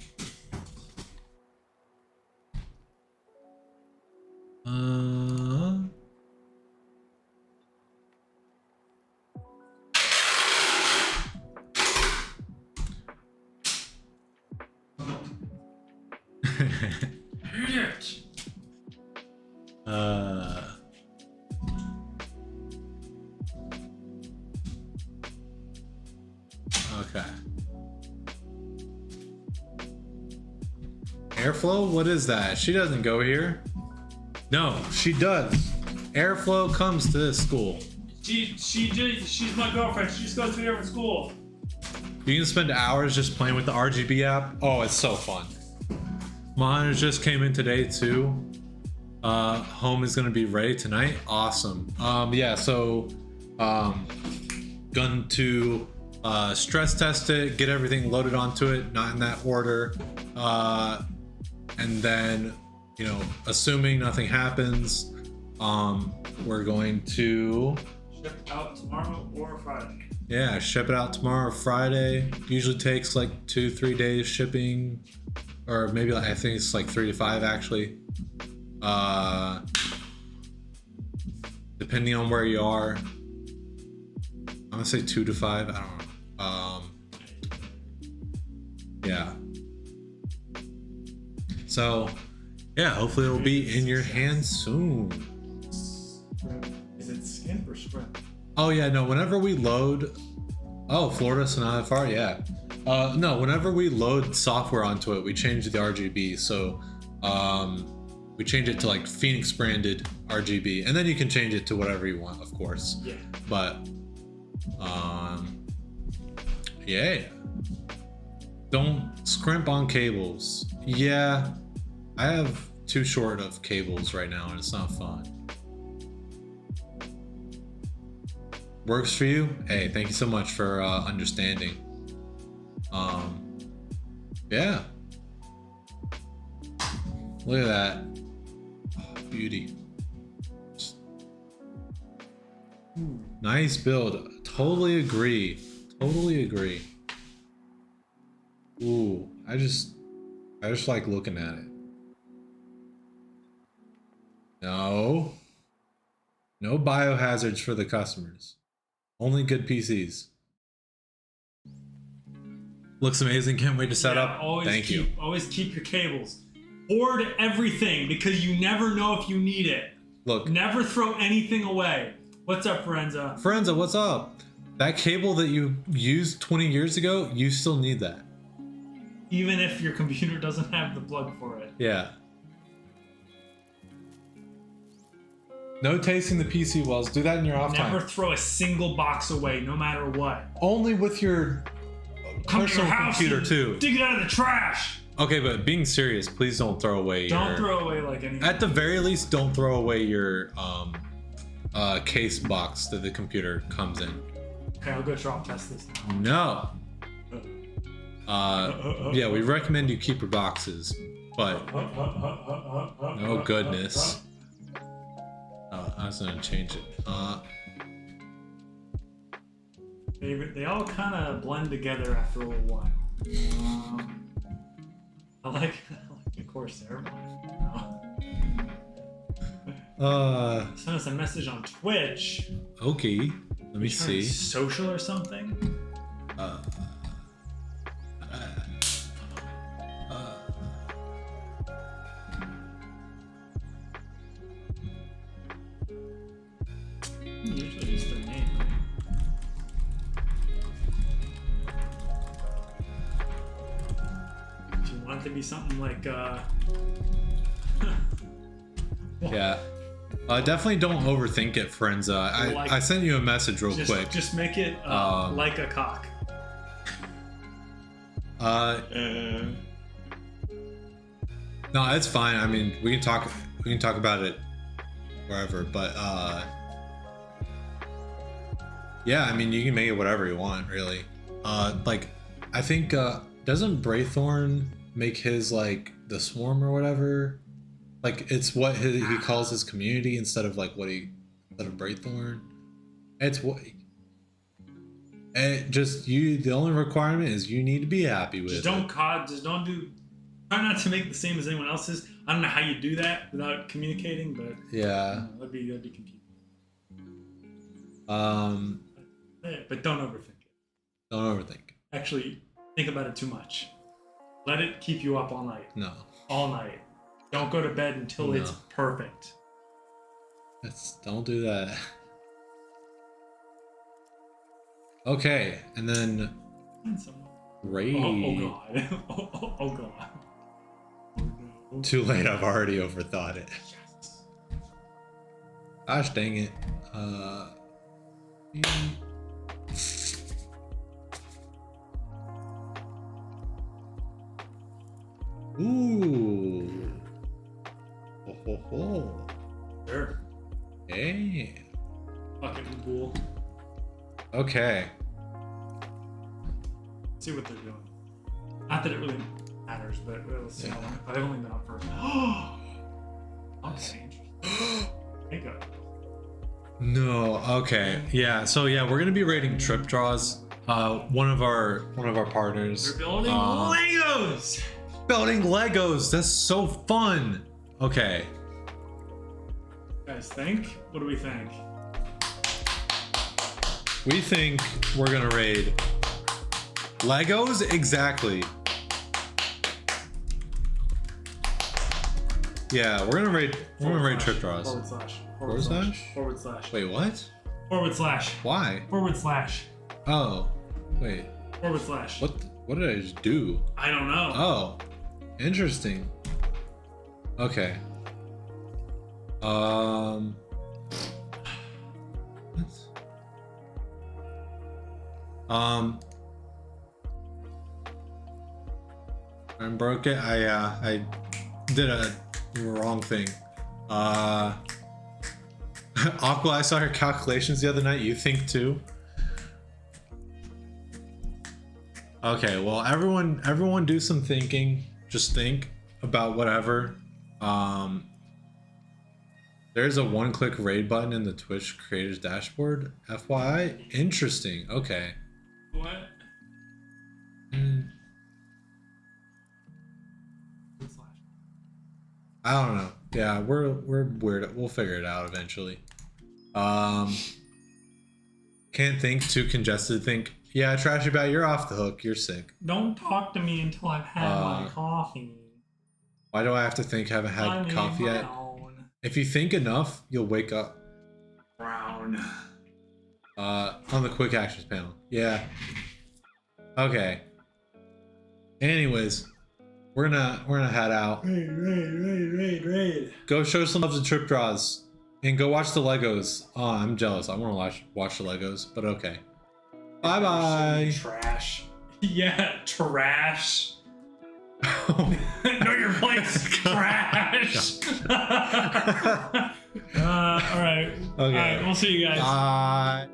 Idiot. Okay. Airflow? What is that? She doesn't go here. No, she does. Airflow comes to this school. She's my girlfriend. She just goes to a different school. You can spend hours just playing with the RGB app. Oh, it's so fun. Mine just came in today too. Home is gonna be ready tonight. Awesome. Yeah, so going to stress test it, get everything loaded onto it, not in that order. And then, you know, assuming nothing happens, we're going to ship out tomorrow or Friday. Yeah, ship it out tomorrow or Friday. Usually takes like 2-3 days shipping, or maybe I think it's like 3 to 5 actually. Depending on where you are, I'm gonna say 2 to 5. I don't know. Yeah. So, yeah, hopefully it'll be in your hands soon. Is it skimp or scrimp? Oh yeah, no. Whenever we load, oh, Florida, so not that far. Yeah. No, whenever we load software onto it, we change the RGB. So, we change it to like Phynix branded RGB, and then you can change it to whatever you want, of course. Yeah. But, yeah. Don't scrimp on cables. Yeah, I have too short of cables right now, and it's not fun. Works for you? Hey, thank you so much for understanding. Yeah. Look at that. Oh, beauty. Nice build. Totally agree. Totally agree. Ooh, I just like looking at it. No. No biohazards for the customers. Only good PCs. Looks amazing. Can't wait to set up. Thank you. Always keep your cables. Hoard everything because you never know if you need it. Look. Never throw anything away. What's up, Forenza? Forenza, what's up? That cable that you used 20 years ago, you still need that. Even if your computer doesn't have the plug for it. Yeah. No tasting the PC wells. Do that in your off time. Never throw a single box away, no matter what. Only with your personal computer too. Dig it out of the trash. Okay, but being serious, please don't throw away. Don't throw away like anything. At the very least, don't throw away your case box that the computer comes in. Okay, I'll go drop test this now. No. Yeah, we recommend you keep your boxes, but no goodness. I was gonna change it. They all kind of blend together after a little while. I like the Corsair one. Send us a message on Twitch. Okay, let me see. Social or something? Usually just their name, right? If you want it to be something like yeah. Definitely don't overthink it, friends. I sent you a message real quick. Just make it like a cock. No, it's fine. I mean, we can talk about it wherever, but yeah, I mean, you can make it whatever you want, really. Like, I think doesn't Braithorn make his like the swarm or whatever? Like, it's what he calls his community instead of Braithorn. It's what. Just you. The only requirement is you need to be happy with it. Just don't do. Try not to make the same as anyone else's. I don't know how you do that without communicating, but yeah, that'd be confusing. But don't overthink it. Don't overthink. Actually, think about it too much. Let it keep you up all night. No. All night. Don't go to bed until it's perfect. Don't do that. Okay, and then raid. Oh god. Oh god. Oh, too late. I've already overthought it. yes. Gosh dang it. Ooh. Ho ho ho. Sure. Hey. Fucking cool. Okay. See what they're doing. Not that it really matters, but let's see. Yeah. I've only been up for. Okay, interesting. Make up. No. Okay. Yeah. So yeah, we're gonna be rating trip draws. One of our partners. They're building Legos. Building Legos. That's so fun. Okay. You guys think? What do we think? We think we're gonna raid Legos exactly. Yeah, we're gonna raid trip draws. Forward slash. Forward slash? Forward slash. Wait, what? Forward slash. Why? Forward slash. Oh, wait. Forward slash. What did I just do? I don't know. Oh, interesting. Okay. What? I broke it. I did a wrong thing. Aqua, I saw her calculations the other night. You think too? Okay, well, everyone do some thinking. Just think about whatever. There's a one-click raid button in the Twitch creators dashboard. FYI, interesting. Okay. What? I don't know. Yeah, we're weird. We'll figure it out eventually. Can't think. Too congested. Think. Yeah, Trashy Bat, you're off the hook. You're sick. Don't talk to me until I've had my coffee. Why do I have to think? Haven't had coffee yet. If you think enough, you'll wake up. Brown. On the quick actions panel. Yeah. Okay. Anyways, we're gonna head out. Raid. Go show some love to Trip Draws. And go watch the Legos. Oh, I'm jealous. I want to watch the Legos, but okay. Bye bye. Trash. Yeah, trash. No, your place trash. All right. Okay. All right, we'll see you guys. Bye.